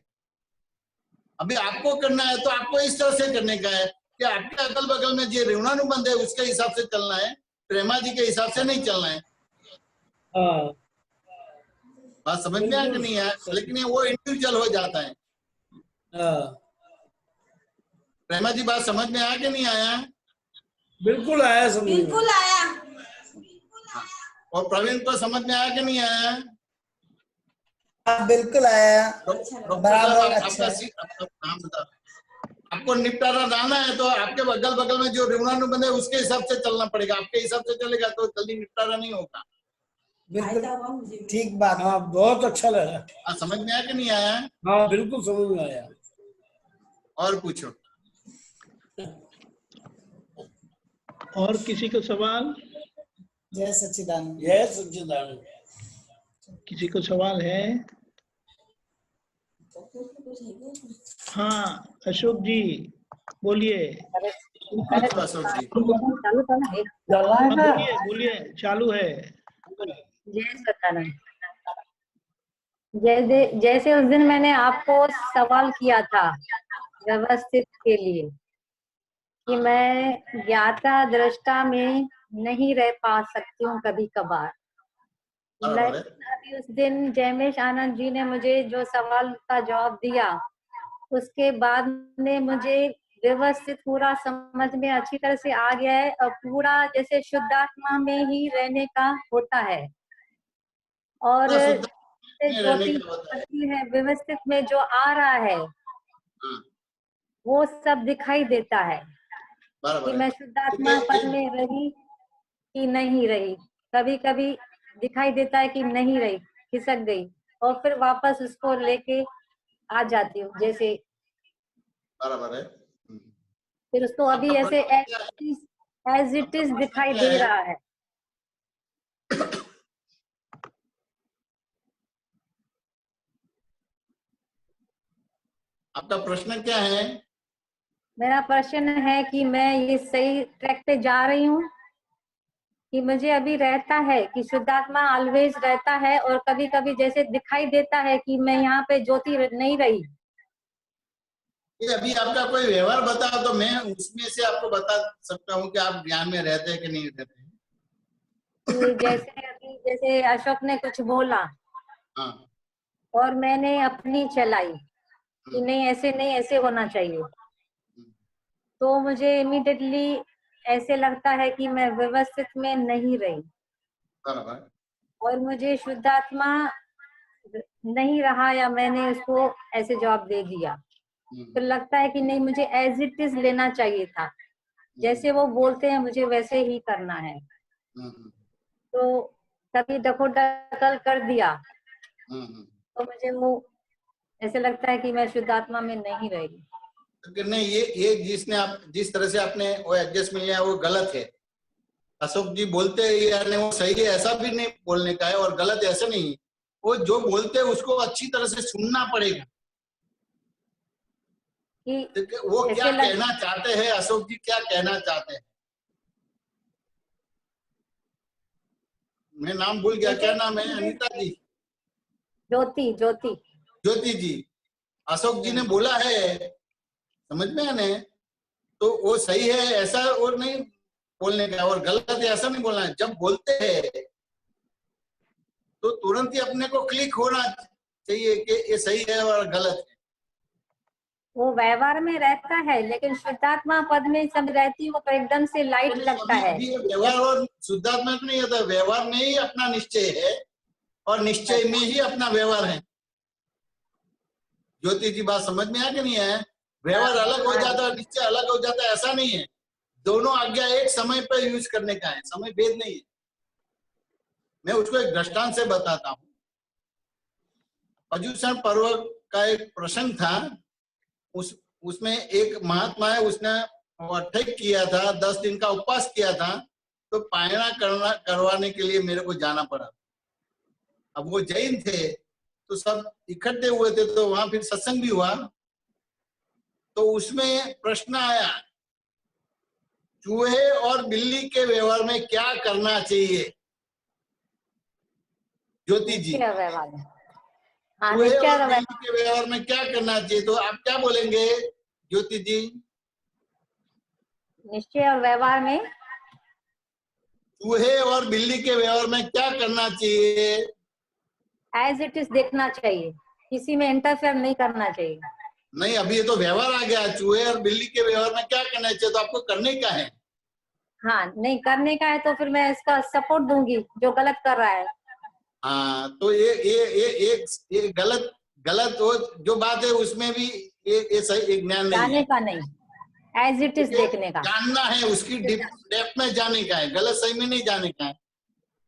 अभी आपको करना है तो आपको इस तरह से करने का है कि आपके अगल बगल में जो ऋणानुबंध है उसके हिसाब से चलना है, प्रेमा जी के हिसाब से नहीं चलना है।
हाँ।
बात समझ में आया कि नहीं आया? लेकिन ये वो इंडिविजुअल हो जाता है।
हाँ।
प्रेमा जी बात समझ में आया कि नहीं आया?
बिल्कुल आया समझ में।
बिल्कुल आया।
और प्रवीण को समझ में आया कि नहीं आया?
हाँ, बिल्कुल आया। बराबर। अच्छा।
आपका नाम बता। आपको निपटारा डालना है तो आपके अगल बगल में जो ऋणानुबंध है उसके हिसाब से चलना पड़ेगा। आपके हिसाब से चलेगा तो जल्दी निपटारा नहीं होगा।
बिल्कुल ठीक बात।
हाँ बहुत अच्छा लगा।
समझ में आया कि नहीं आया?
हाँ बिल्कुल समझ में आया।
और पूछो।
और किसी को सवाल?
जय सच्चिदानंद।
जय सच्चिदानंद।
किसी को सवाल है? हाँ अशोक जी बोलिए।
अशोक जी
बोलिए बोलिए, चालू है।
जय सच्चिदानंद। जैसे उस दिन मैंने आपको सवाल किया था व्यवस्थित के लिए कि मैं ज्ञाता दृष्टा में नहीं रह पा सकती हूँ कभी कभार। अभी उस दिन जयमेश आनंद जी ने मुझे जो सवाल का जवाब दिया उसके बाद में मुझे व्यवस्थित पूरा समझ में अच्छी तरह से आ गया है और पूरा जैसे शुद्धात्मा में ही रहने का होता है। और जो भी है व्यवस्थित में जो आ रहा है वो सब दिखाई देता है कि
बराबर है।
मैं शुद्धात्मा पद में रही कि नहीं रही। कभी कभी दिखाई देता है कि नहीं रही, खिसक गई, और फिर वापस उसको लेके आ जाती हूँ जैसे।
बराबर है।
फिर उसको अभी
आपका
ऐसे
प्रश्न क्या है?
एज इट
आपका
इज
प्रश्न
दिखाई
क्या
दे
है?
रहा है।
आपका प्रश्न क्या है?
मेरा प्रश्न है कि मैं ये सही ट्रैक पे जा रही हूँ, कि मुझे अभी रहता है कि शुद्धात्मा ऑलवेज रहता है, और कभी कभी जैसे दिखाई देता है कि मैं यहाँ पे ज्योति नहीं रही।
ये अभी आपका कोई व्यवहार बताओ तो मैं उसमें से आपको बता सकता हूँ कि आप ज्ञान में रहते हैं कि नहीं रहते हैं।
कि जैसे अभी जैसे अशोक ने कुछ बोला
हाँ।
और मैंने अपनी चलाई कि नहीं ऐसे नहीं, ऐसे होना चाहिए, तो मुझे इमीडिएटली ऐसे लगता है कि मैं व्यवस्थित में नहीं रही,
बराबर।
और मुझे शुद्धात्मा नहीं रहा, या मैंने उसको ऐसे जवाब दे दिया, तो लगता है कि नहीं, मुझे एज इट इज लेना चाहिए था, जैसे वो बोलते हैं मुझे वैसे ही करना है। तो कभी दखल कर दिया तो मुझे वो ऐसे लगता है कि मैं शुद्धात्मा में नहीं रही।
तो नहीं, ये जिस तरह से आपने वो एडजस्टमेंट लिया वो गलत है। अशोक जी बोलते हैं यानी वो सही है ऐसा भी नहीं बोलने का है, और गलत ऐसा नहीं। वो जो बोलते हैं उसको अच्छी तरह से सुनना पड़ेगा
कि
वो क्या कहना चाहते हैं। अशोक जी क्या कहना चाहते हैं? मैं नाम भूल गया, क्या नाम है? अनीता जी?
ज्योति ज्योति
ज्योति जी। अशोक जी ने बोला है, समझ में आने, तो वो सही है ऐसा और नहीं बोलने का, और गलत है ऐसा नहीं बोलना है। जब बोलते हैं तो तुरंत ही अपने को क्लिक होना चाहिए कि ये सही है और गलत है।
वो व्यवहार में रहता है, लेकिन शुद्धात्मा पद में सब रहती हूँ तो एकदम से लाइट लगता है।
अभी व्यवहार और शुद्धात्मा में नहीं होता, व्यवहार में ही अपना निश्चय है और निश्चय में ही अपना व्यवहार है। ज्योति जी बात समझ में आ कि नहीं है? व्यवहार अलग हो जाता है, निश्चय अलग हो जाता है, ऐसा नहीं है। दोनों आज्ञा एक समय पर यूज करने का है, समय भेद नहीं है। मैं उसको एक दृष्टांत से बताता हूँ। पर्युषण पर्व का एक प्रसंग था। उसमें एक महात्मा है, उसने अठैक किया था, 10 दिन का उपवास किया था, तो पायना करवाने के लिए मेरे को जाना पड़ा। अब वो जैन थे तो सब इकट्ठे हुए थे, तो वहां फिर सत्संग भी हुआ। तो उसमें प्रश्न आया, चूहे और बिल्ली के व्यवहार में क्या करना चाहिए? ज्योति जी, चूहे और बिल्ली के व्यवहार में क्या करना चाहिए? तो आप क्या बोलेंगे ज्योति जी?
निश्चय और व्यवहार में,
चूहे और बिल्ली के व्यवहार में क्या करना चाहिए?
एज इट इज देखना चाहिए, किसी में इंटरफेयर नहीं करना चाहिए।
नहीं, अभी ये तो व्यवहार आ गया। चूहे और बिल्ली के व्यवहार में क्या करना चाहिए, तो आपको करने का है।
हाँ, नहीं करने का है तो फिर मैं इसका सपोर्ट दूंगी जो गलत कर रहा है।
हाँ, तो ये गलत हो जो बात है, उसमें भी ये सही ज्ञान नहीं है।
जाने का नहीं, एज इट इज देखने का,
जानना है, उसकी डेप्थ में जाने का है, गलत सही में नहीं जाने का है।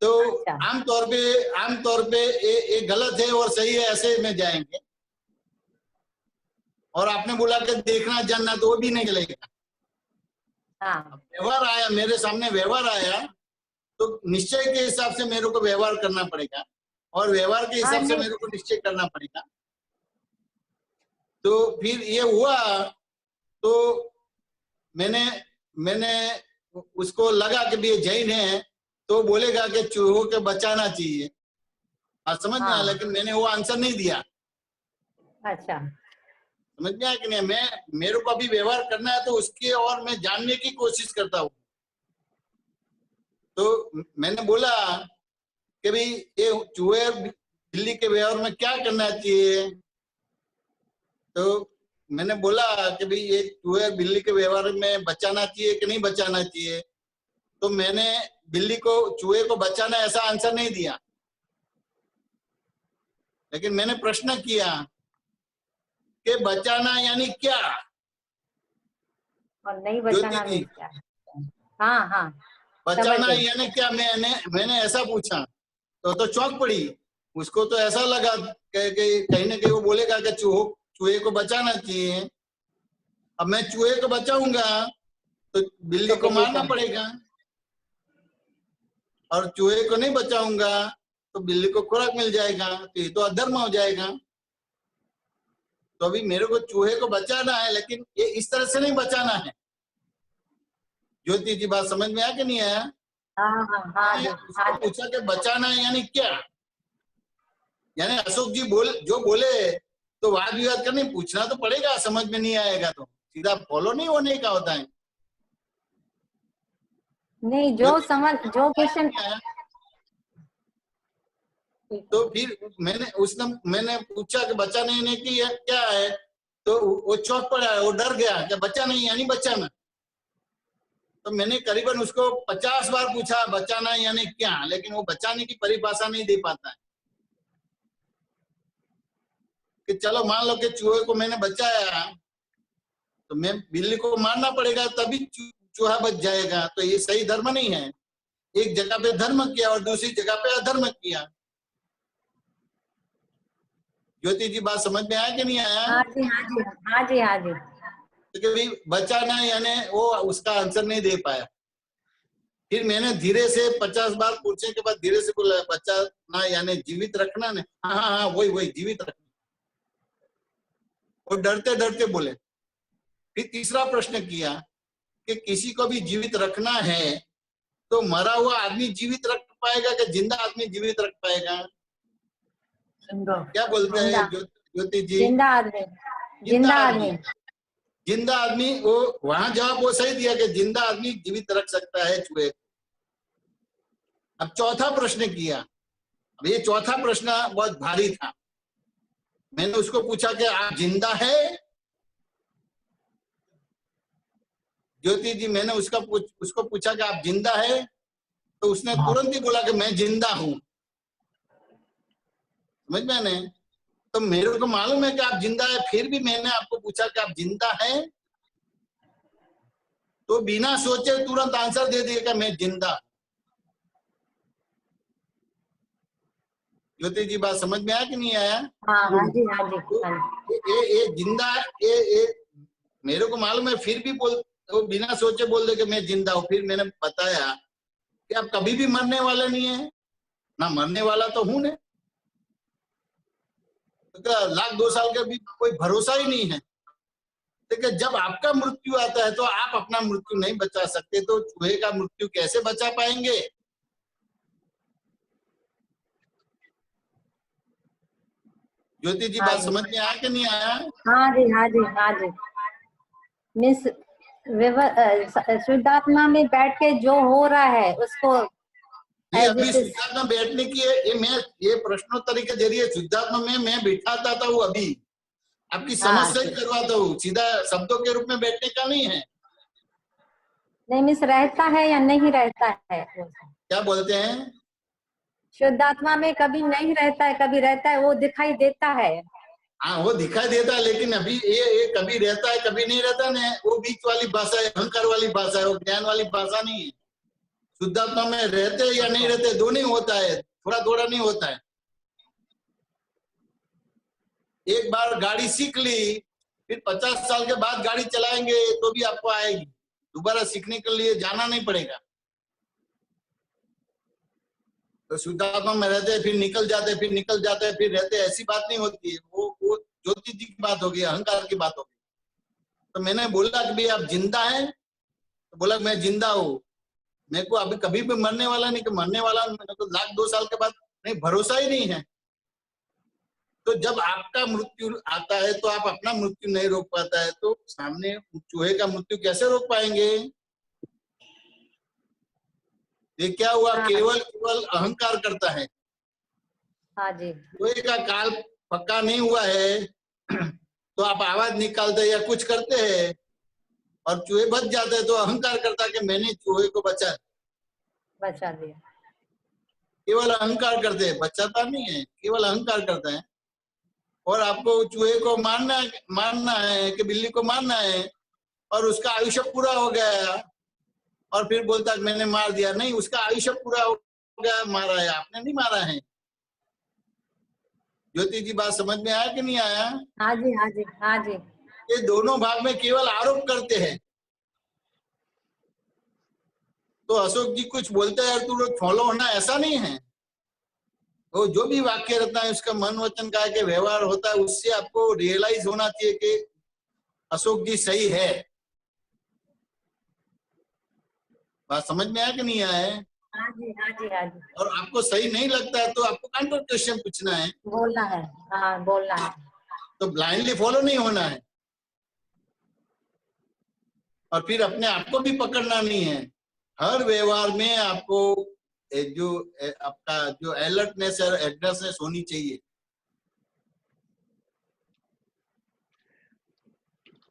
तो आमतौर पे ये गलत है और सही है ऐसे में जाएंगे। और आपने बोला कि देखना जानना, तो वो भी नहीं चलेगा। व्यवहार आया मेरे सामने, व्यवहार आया तो निश्चय के हिसाब से मेरे को व्यवहार करना पड़ेगा, और व्यवहार के हिसाब से मेरे को निश्चय करना पड़ेगा। तो फिर ये हुआ, तो मैंने उसको लगा कि भी ये जैन है तो बोलेगा कि चूहों के बचाना चाहिए। आज समझ में आया, लेकिन मैंने वो आंसर नहीं दिया।
अच्छा,
समझ में आया कि नहीं? मेरे को अभी व्यवहार करना है तो उसके और मैं जानने की कोशिश करता हूँ। तो मैंने बोला कि भाई ये चूहे बिल्ली के व्यवहार में क्या करना चाहिए? तो मैंने बोला कि भाई ये चूहे बिल्ली के व्यवहार में बचाना चाहिए कि नहीं बचाना चाहिए। तो मैंने बिल्ली को, चूहे को बचाना ऐसा आंसर नहीं दिया, लेकिन मैंने प्रश्न किया कि बचाना यानी क्या?
और नहीं बचाना
ज्योति जी,
मीन्स क्या? हाँ हाँ
बचाना
समझ गई।
यानी क्या? मैंने ऐसा पूछा तो चौंक पड़ी। उसको तो ऐसा लगा कि कहीं ना कहीं वो बोलेगा कि चूहे को बचाना चाहिए। अब मैं चूहे को बचाऊंगा तो बिल्ली को मारना पड़ेगा, और चूहे को नहीं बचाऊंगा तो बिल्ली को खुराक मिल जाएगा, तो ये तो अधर्म हो जाएगा। तो अभी मेरे को चूहे को बचाना है, लेकिन ये इस तरह से नहीं बचाना है। ज्योति जी, बात समझ में आया कि नहीं आया?
हाँ हाँ हाँ जी,
उसको
हाँ जी।
पूछा कि बचाना है यानी क्या? यानी अशोक जी जो बोले तो वाद विवाद करने पूछना तो पड़ेगा, समझ में नहीं आएगा तो सीधा फॉलो नहीं होने का होता है।
नहीं, जो क्वेश्चन,
तो फिर मैंने पूछा कि बचाने ने की क्या है, तो वो चौंक पड़ा है, वो डर गया कि बचा नहीं यानी बचाना। तो मैंने करीबन उसको 50 बार पूछा बचाना यानी क्या, लेकिन वो बचाने की परिभाषा नहीं दे पाता है। कि चलो मान लो कि चूहे को मैंने बचाया तो मैं बिल्ली को मारना पड़ेगा तभी चूहा बच जाएगा, तो ये सही धर्म नहीं है। एक जगह पे धर्म किया और दूसरी जगह पे अधर्म किया। ज्योति जी, बात समझ में आया कि नहीं आया?
हाँ जी हाँ जी हाँ जी हाँ जी।
तो भाई बचाना यानी वो उसका आंसर नहीं दे पाया। फिर मैंने धीरे से 50 बार पूछने के बाद धीरे से बोला बचाना यानी जीवित रखना ने। हाँ हाँ हाँ, वही जीवित रखना। और डरते डरते बोले। फिर तीसरा प्रश्न किया कि किसी को भी जीवित रखना है तो मरा हुआ आदमी जीवित रख पाएगा कि जिंदा आदमी जीवित रख पाएगा? क्या बोलते हैं ज्योति जी?
जिंदा आदमी।
जिंदा आदमी वो वहां जवाब वो सही दिया कि जिंदा आदमी जीवित रख सकता है चूहे। अब चौथा प्रश्न किया। अब ये चौथा प्रश्न बहुत भारी था। मैंने उसको पूछा कि आप जिंदा है? ज्योति जी, मैंने उसको पूछा कि आप जिंदा है, तो उसने तुरंत ही बोला कि मैं जिंदा हूं। समझ में नहीं? तो मेरे को मालूम है कि आप जिंदा है, फिर भी मैंने आपको पूछा कि आप जिंदा है, तो बिना सोचे तुरंत आंसर दे दिया कि मैं जिंदा। ज्योति जी, बात समझ में आया कि नहीं आया?
हाँ जी हाँ जी हाँ जी।
ये जिंदा ये मेरे को मालूम है, फिर भी वो बिना सोचे बोल दे कि मैं जिंदा हूँ। फिर मैंने बताया कि आप कभी भी मरने वाले नहीं है ना, मरने वाला तो हूं ने, तो लाख 2 साल का भी कोई भरोसा ही नहीं है। लेकिन जब आपका मृत्यु आता है तो आप अपना मृत्यु नहीं बचा सकते, तो चूहे का मृत्यु कैसे बचा पाएंगे? ज्योति जी, बात समझ में आया कि नहीं आया?
हाँ जी हाँ जी हाँ जी। मीन्स शुद्धात्मा में बैठ के जो हो रहा है उसको
अभी शुद्धात्मा बैठने की ये प्रश्नोत्तरी के जरिए शुद्धात्मा में मैं बिठाता था, वो अभी आपकी समझ से करवाता हूँ, सीधा शब्दों के रूप में बैठने का नहीं है।
नहीं मीन्स रहता है या नहीं रहता है?
क्या बोलते हैं?
शुद्धात्मा में कभी नहीं रहता है, कभी रहता है, वो दिखाई देता है।
हाँ, वो दिखाई देता है, लेकिन अभी ये कभी रहता है कभी नहीं रहता ना, वो बीच वाली भाषा है, अहंकार वाली भाषा है, वो ज्ञान वाली भाषा नहीं है। शुद्धात्मा में रहते या नहीं रहते दोनों ही होता है, थोड़ा थोड़ा नहीं होता है। एक बार गाड़ी सीख ली, फिर 50 साल के बाद गाड़ी चलाएंगे तो भी आपको आएगी, दोबारा सीखने के लिए जाना नहीं पड़ेगा। तो शुद्धात्मा में रहते फिर निकल जाते, फिर निकल जाते, फिर रहते, ऐसी बात नहीं होती है। वो ज्योति जी की बात होगी, अहंकार की बात होगी। तो मैंने बोला कि भाई आप जिंदा हैं, तो बोला मैं जिंदा हूँ, मेरे को अभी कभी भी मरने वाला नहीं, कि मरने वाला मेरे को लाख 2 साल के बाद नहीं, भरोसा ही नहीं है। तो जब आपका मृत्यु आता है तो आप अपना मृत्यु नहीं रोक पाता है, तो सामने चूहे का मृत्यु कैसे रोक पाएंगे? ये क्या हुआ? केवल अहंकार करता है।
हाँ जी।
चूहे का काल पक्का नहीं हुआ है तो आप आवाज निकालते या कुछ करते हैं और चूहे बच जाते हैं, तो अहंकार करता है कि मैंने चूहे को बचा
दिया।
केवल अहंकार करते हैं, बचाता नहीं है, केवल अहंकार करता है। और आपको चूहे को मारना है कि बिल्ली को मारना है, और उसका आयुष्य पूरा हो गया और फिर बोलता है मैंने मार दिया। नहीं, उसका आयुष्य पूरा हो गया, मारा है, आपने नहीं मारा है। ज्योति जी बात समझ में आया कि नहीं आया?
हाँ जी, हाँ जी, हाँ जी।
ये दोनों भाग में केवल आरोप करते हैं। तो अशोक जी कुछ बोलते हैं तो फॉलो होना ऐसा नहीं है। वो जो भी वाक्य रहता है उसका मन वचन का के व्यवहार होता है, उससे आपको रियलाइज होना चाहिए कि अशोक जी सही है। बात समझ में आया कि नहीं आया?
हाँ जी, हाँ जी, हाँ जी।
और आपको सही नहीं लगता है तो आपको काउंटर क्वेश्चन पूछना है,
बोलना है, हाँ बोलना है।
तो ब्लाइंडली फॉलो नहीं होना है। और फिर अपने आप को भी पकड़ना नहीं है। हर व्यवहार में आपको जो आपका जो अलर्टनेस और एड्रेसनेस होनी चाहिए।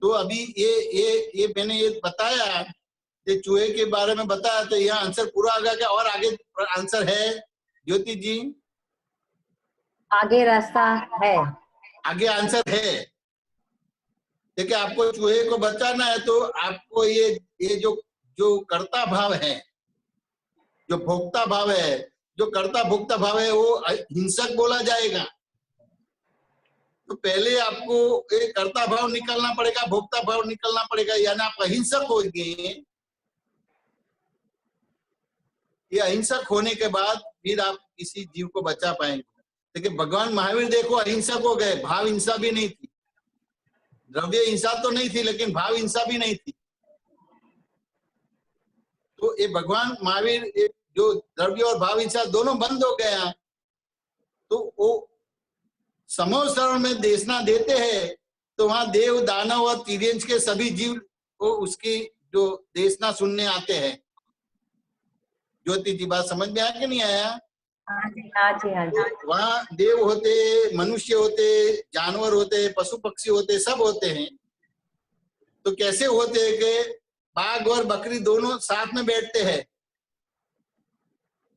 तो अभी ये मैंने ये बताया, ये चूहे के बारे में बताया, तो यह आंसर पूरा आ गया क्या? और आगे आंसर है ज्योति जी?
आगे रास्ता है,
आगे आंसर है। देखिए, आपको चूहे को बचाना है तो आपको ये जो कर्ता भाव है, जो भोक्ता भाव है, जो कर्ता भोक्ता भाव है वो हिंसक बोला जाएगा। तो पहले आपको एक कर्ता भाव निकलना पड़ेगा, भोक्ता भाव निकलना पड़ेगा, यानी आप अहिंसक होंगे। ये अहिंसक होने के बाद फिर आप किसी जीव को बचा पाएंगे। देखिए, भगवान महावीर देखो अहिंसक हो गए, भाव हिंसा भी नहीं थी। द्रव्य हिंसा तो नहीं थी लेकिन भाव हिंसा भी नहीं थी। तो ये भगवान महावीर जो द्रव्य और भाव हिंसा दोनों बंद हो गया, तो वो समूह शरण में देशना देते हैं, तो वहां देव दानव और तिर्यंश के सभी जीव को उसकी जो देशना सुनने आते हैं। ज्योति जी बात समझ में आया कि नहीं आया?
हाँ जी, हाँ जी, हाँ जी।
वहां देव होते, मनुष्य होते, जानवर होते, पशु पक्षी होते, सब होते हैं। तो कैसे होते हैं कि बाघ और बकरी दोनों साथ में बैठते हैं,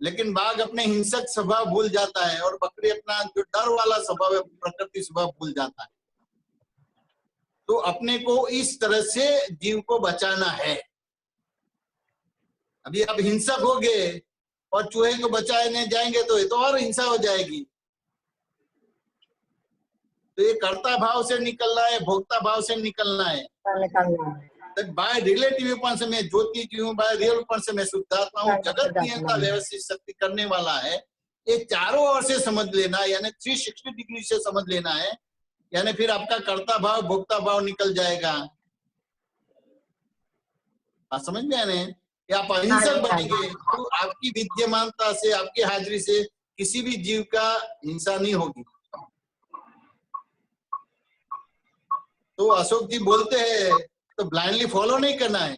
लेकिन बाघ अपने हिंसक स्वभाव भूल जाता है और बकरी अपना जो डर वाला स्वभाव है, प्रकृति स्वभाव भूल जाता है। तो अपने को इस तरह से जीव को बचाना है। अभी आप हिंसक हो गए और चूहे को बचाने जाएंगे तो ये तो और हिंसा हो जाएगी। तो ये कर्ता भाव से निकलना है, भोक्ता भाव से निकलना है। बाय रिलेटिव पॉइंट से मैं ज्योति जी हूँ, बाय रियल पॉइंट से मैं शुद्धात्मा हूँ, जगत नियंता व्यवस्थित शक्ति करने वाला है। ये चारों ओर से समझ लेना, यानी 360 डिग्री से समझ लेना है, यानी फिर आपका कर्ता भाव भोक्ता भाव निकल जाएगा। बात समझ में आने? आप अहिंसक बनेंगे तो आपकी विद्यमानता से, आपकी हाजिरी से किसी भी जीव का हिंसा नहीं होगी। तो अशोक जी बोलते हैं तो ब्लाइंडली फॉलो नहीं करना है।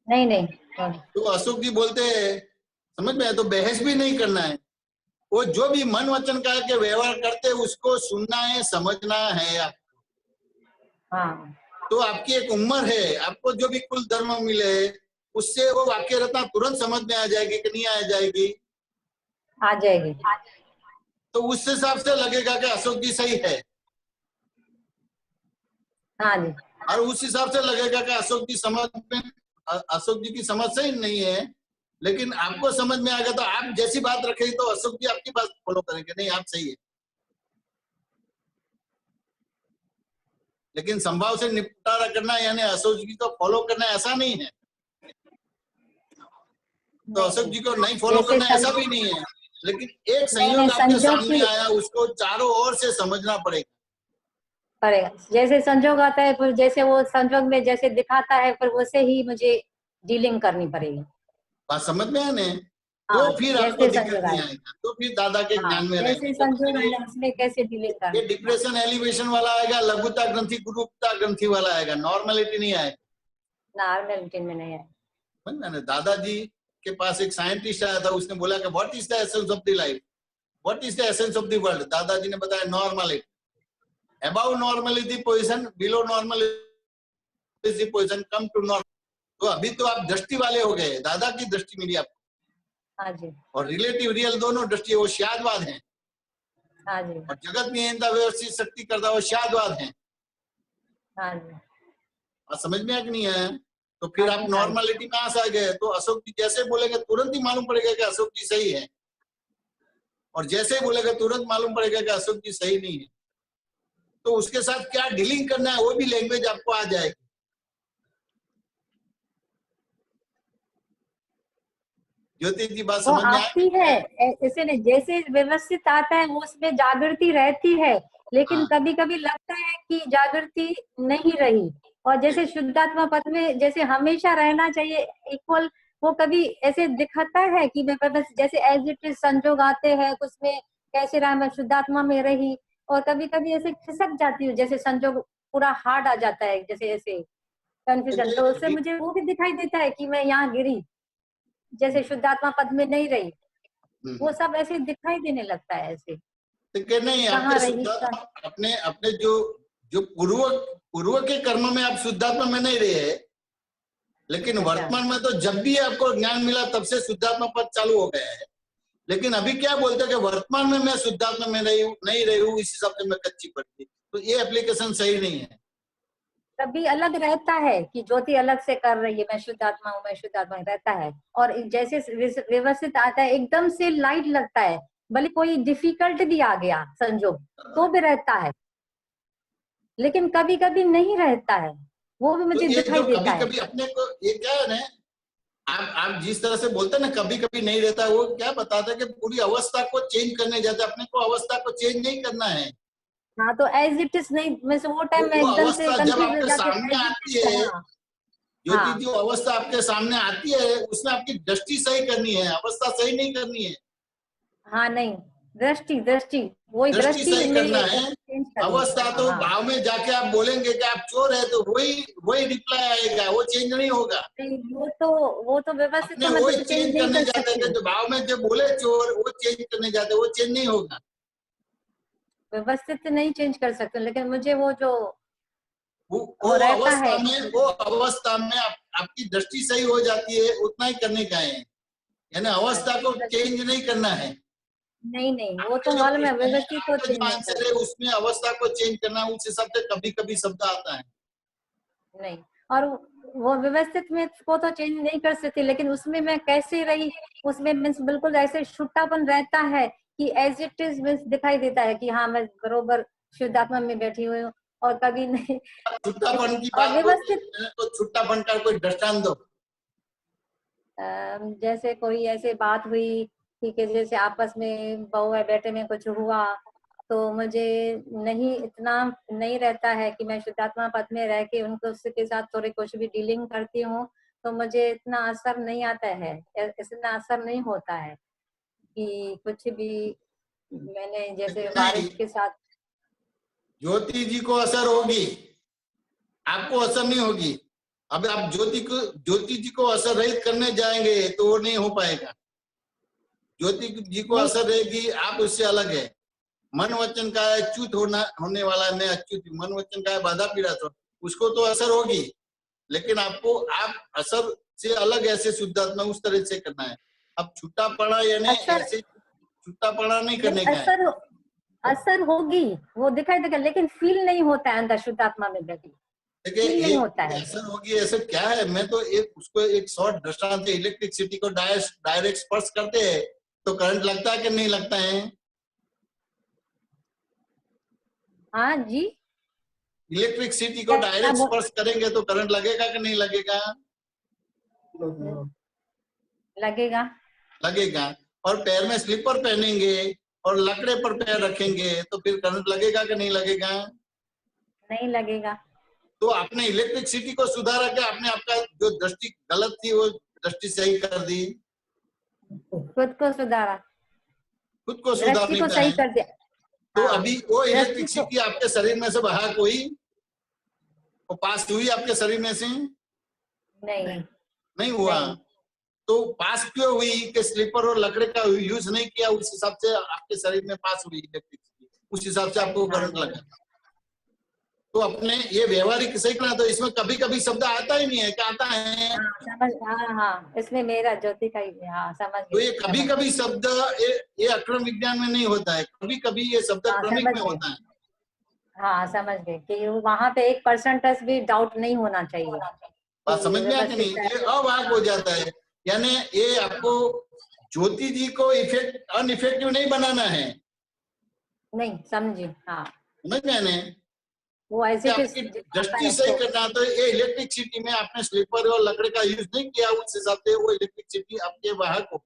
नहीं नहीं।
तो अशोक जी बोलते हैं, समझ में, तो बहस भी नहीं करना है। वो जो भी मन वचन का के व्यवहार करते हैं उसको सुनना है, समझना है आपको।
हाँ।
तो आपकी एक उम्र है, आपको जो भी कुल धर्म मिले उससे वो वाक्य रत्ना तुरंत समझ में आ जाएगी कि नहीं आ जाएगी?
आ जाएगी।
तो उस हिसाब से लगेगा कि अशोक जी सही है।
हाँ जी।
और उस हिसाब से लगेगा कि अशोक जी समझ में, अशोक जी की समझ सही नहीं है, लेकिन आपको समझ में आएगा तो आप जैसी बात रखेंगे तो अशोक जी आपकी बात फॉलो करेंगे, नहीं आप सही है। लेकिन संभाव से निपटारा करना यानी अशोक जी को फॉलो करना ऐसा नहीं है। तो अशोक जी को नहीं फॉलो करना ऐसा भी नहीं है, लेकिन एक संयोग आपके सामने आया, उसको चारों ओर से समझना पड़ेगा।
जैसे संजोग आता है, फिर जैसे वो संजोग में जैसे दिखाता है, फिर वैसे ही मुझे डीलिंग करनी पड़ेगी।
बात समझ में आने? तो फिर आपको दिक्कत नहीं आएगा। तो फिर दादा के ज्ञान में रहेगा।
उसमें कैसे डीलिंग करना?
ये डिप्रेशन एलिवेशन वाला आएगा, लघुता ग्रंथि गुरुता ग्रंथि वाला आएगा, नॉर्मलिटी नहीं आएगा।
नॉर्मलिटी में नहीं आएगा।
दादाजी के पास एक साइंटिस्ट आया था, उसने बोला कि what is the essence of the life, what is the essence of the world? दादाजी ने बताया normality. Above normal is the position, below normal is the position, come to normal. तो अभी तो आप दृष्टि वाले हो गए, दादा की दृष्टि मिली आपको।
हाँ जी।
और रिलेटिव रियल दोनों दृष्टि वो शादवाद है।
हाँ जी।
और जगत नियंता व्यवस्थित शक्ति करता वो शादवाद है।
हाँ जी।
बात समझ में आया कि नहीं आया? तो फिर आप नॉर्मलिटी में आ गए। तो अशोक जी जैसे बोलेंगे तुरंत ही मालूम पड़ेगा कि अशोक जी सही है, और जैसे ही बोलेगा तुरंत मालूम पड़ेगा कि अशोक जी सही नहीं है। तो उसके साथ क्या डीलिंग करना है वो भी लैंग्वेज आपको आ जाएगी। ज्योति जी बात
वो
समझ में
आती है, ऐसे नहीं, जैसे व्यवस्थित आता है वो उसमें जागृति रहती है, लेकिन कभी कभी लगता है कि जागृति नहीं रही। और जैसे शुद्धात्मा पद में जैसे हमेशा रहना चाहिए इक्वल, वो कभी ऐसे दिखाता है कि मैं बस जैसे एज इट इज संजोग आते हैं उसमें कैसे रहा, मैं शुद्धात्मा में रही, और कभी कभी ऐसे खिसक जाती हूँ, जैसे संजोग पूरा हार्ड आ जाता है, जैसे ऐसे कंफ्यूजन, तो उससे मुझे वो भी दिखाई देता है कि मैं यहाँ गिरी, जैसे शुद्धात्मा पद में नहीं रही, वो सब ऐसे दिखाई देने लगता है ऐसे।
तो नहीं अपने अपने जो पूर्व के कर्म में आप शुद्धात्मा में नहीं रहे, लेकिन वर्तमान में तो जब भी आपको ज्ञान मिला तब से शुद्धात्मा पद चालू हो गया है। लेकिन अभी क्या बोलते हैं कि वर्तमान में मैं शुद्धात्मा में नहीं रही हूँ, इस हिसाब से मैं कच्ची पड़ती, तो ये एप्लीकेशन सही नहीं है।
कभी अलग रहता है कि ज्योति अलग से कर रही है, मैं शुद्धात्मा हूँ, मैं शुद्धात्मा रहता है, और जैसे व्यवस्थित आता है एकदम से लाइट लगता है, भले कोई डिफिकल्ट भी आ गया संजोग तो भी रहता है, लेकिन कभी कभी नहीं रहता है, वो भी मुझे दिखाई देता है।
कभी अपने को ये क्या है ना, आप जिस तरह से बोलते हैं ना कभी कभी नहीं रहता, वो क्या बताता है कि पूरी अवस्था को चेंज करने जाते, अपने को अवस्था को चेंज नहीं करना है।
हाँ, तो एज इट इज नहीं, मैं वो टाइम में एकदम से
जब आपके सामने आती है ज्योति, जो अवस्था आपके सामने आती है उसमें आपकी दृष्टि सही करनी है, अवस्था सही नहीं करनी है।
हाँ नहीं, दृष्टि वही
दृष्टि सही करना है। अवस्था तो भाव में जाके आप बोलेंगे कि आप चोर है तो वही रिप्लाई आएगा, वो चेंज नहीं होगा।
वो तो व्यवस्थित
वो चेंज करने जाते थे, तो भाव में जो बोले चोर वो चेंज करने जाते, वो चेंज नहीं होगा।
व्यवस्थित नहीं चेंज कर सकते, लेकिन मुझे वो जो
वो अवस्था में आपकी दृष्टि सही हो जाती है, उतना ही करने का है, यानी अवस्था को चेंज नहीं करना है।
नहीं वो तो मालूम है, व्यवस्थित को चेंज
आंसर है उसमें अवस्था को चेंज करना, उस हिसाब से कभी कभी शब्द आता है
नहीं, और वो व्यवस्थित में को तो चेंज नहीं कर सकती, लेकिन उसमें मैं कैसे रही, उसमें मीन्स बिल्कुल ऐसे छुट्टापन रहता है कि एज इट इज मीन्स दिखाई देता है कि हाँ मैं बरोबर शुद्धात्मा में बैठी हुई हूँ, और कभी नहीं।
छुट्टापन की बात व्यवस्थित तो छुट्टापन का कोई दृष्टांत दो।
जैसे कोई ऐसे बात हुई, ठीक है, जैसे आपस में बहू है बेटे में कुछ हुआ, तो मुझे नहीं इतना नहीं रहता है कि मैं शुद्धात्मा पद में रह के उनको उसके साथ थोड़ी कुछ भी डीलिंग करती हूँ, तो मुझे इतना असर नहीं आता है, इतना असर नहीं होता है कि कुछ भी मैंने जैसे वारिस के साथ।
ज्योति जी को असर होगी, आपको असर नहीं होगी। अब आप ज्योति जी को असर रहित करने जाएंगे तो वो नहीं हो पाएगा। ज्योति जी को असर रहेगी, आप उससे अलग है। मन वचन का है अच्युत होने वाला है, मैं अच्युत, मन वचन का है बाधा पीड़ा, तो उसको तो असर होगी, लेकिन आपको आप असर से अलग ऐसे शुद्धात्मा उस तरह से करना है। अब छुट्टा पड़ा यानी ऐसे छुट्टा पड़ा नहीं करने का है।
असर होगी, वो दिखाई देगा, लेकिन फील नहीं होता है अंदर शुद्धात्मा में बैठी, फील नहीं होता है।
असर होगी ऐसे क्या है, मैं तो उसको एक शॉर्ट दृष्टांत, इलेक्ट्रिसिटी को डायरेक्ट स्पर्श करते हैं तो करंट लगता है कि नहीं लगता है?
हाँ जी,
इलेक्ट्रिसिटी को डायरेक्ट स्पर्श करेंगे तो करंट लगेगा कि नहीं लगेगा? लगेगा। और पैर में स्लीपर पहनेंगे और लकड़े पर पैर रखेंगे तो फिर करंट लगेगा कि नहीं लगेगा?
नहीं लगेगा।
तो आपने इलेक्ट्रिसिटी को सुधारा कि आपने आपका जो दृष्टि गलत थी वो दृष्टि सही कर दी?
खुद को सुधारा,
खुद को सुधारने का
सही कर दिया।
तो अभी वो इलेक्ट्रिसिटी आपके शरीर में से बाहर कोई वो पास हुई आपके शरीर में से? नहीं हुआ। तो पास क्यों हुई कि स्लीपर और लकड़े का यूज नहीं किया, उस हिसाब से आपके शरीर में पास हुई इलेक्ट्रिसिटी, उस हिसाब से आपको करंट लगा। तो अपने ये व्यवहारिक सही करना, तो इसमें कभी कभी शब्द आता ही नहीं है, क्या आता है?
हाँ, इसमें मेरा ज्योति का ही समझ।
तो ये कभी कभी शब्द ये अक्रम विज्ञान में नहीं होता है, कभी कभी ये शब्द क्रमिक में होता है।
हाँ समझ गए कि वहां पे 1% भी डाउट नहीं होना चाहिए।
बात समझ में आ कि नहीं? ये अवाक हो जाता है, यानी ये आपको ज्योति जी को इफेक्ट अनइफेक्टिव नहीं बनाना है।
नहीं समझी। हाँ
समझ में आने
वो ऐसे
आपकी दृष्टि सही करना। तो ये इलेक्ट्रिसिटी में आपने स्लीपर और लकड़ी का यूज नहीं किया, उस हिसाब से वो इलेक्ट्रिसिटी आपके वाहक हो।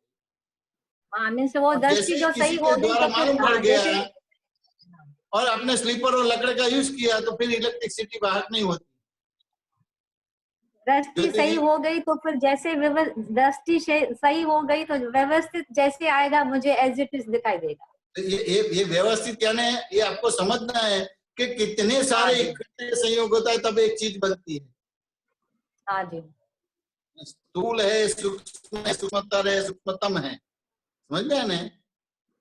हाँ मीन्स वो दृष्टि जो सही हो गई तो
मालूम
फिर
पड़ गया
जैसे
और आपने स्लीपर और लकड़ी का यूज किया तो फिर इलेक्ट्रिसिटी वाहक नहीं होती।
दृष्टि सही हो गई तो फिर जैसे दृष्टि सही हो गई तो व्यवस्थित जैसे आएगा मुझे एज इट इज दिखाई देगा।
तो ये व्यवस्थित यानी ये आपको समझना है कि कितने सारे इकट्ठे संयोग होता है तब एक चीज बनती है।
हाँ जी।
स्थूल है, सूक्ष्म है, सूक्ष्मतर है, सूक्ष्मतम है। समझ गए ना?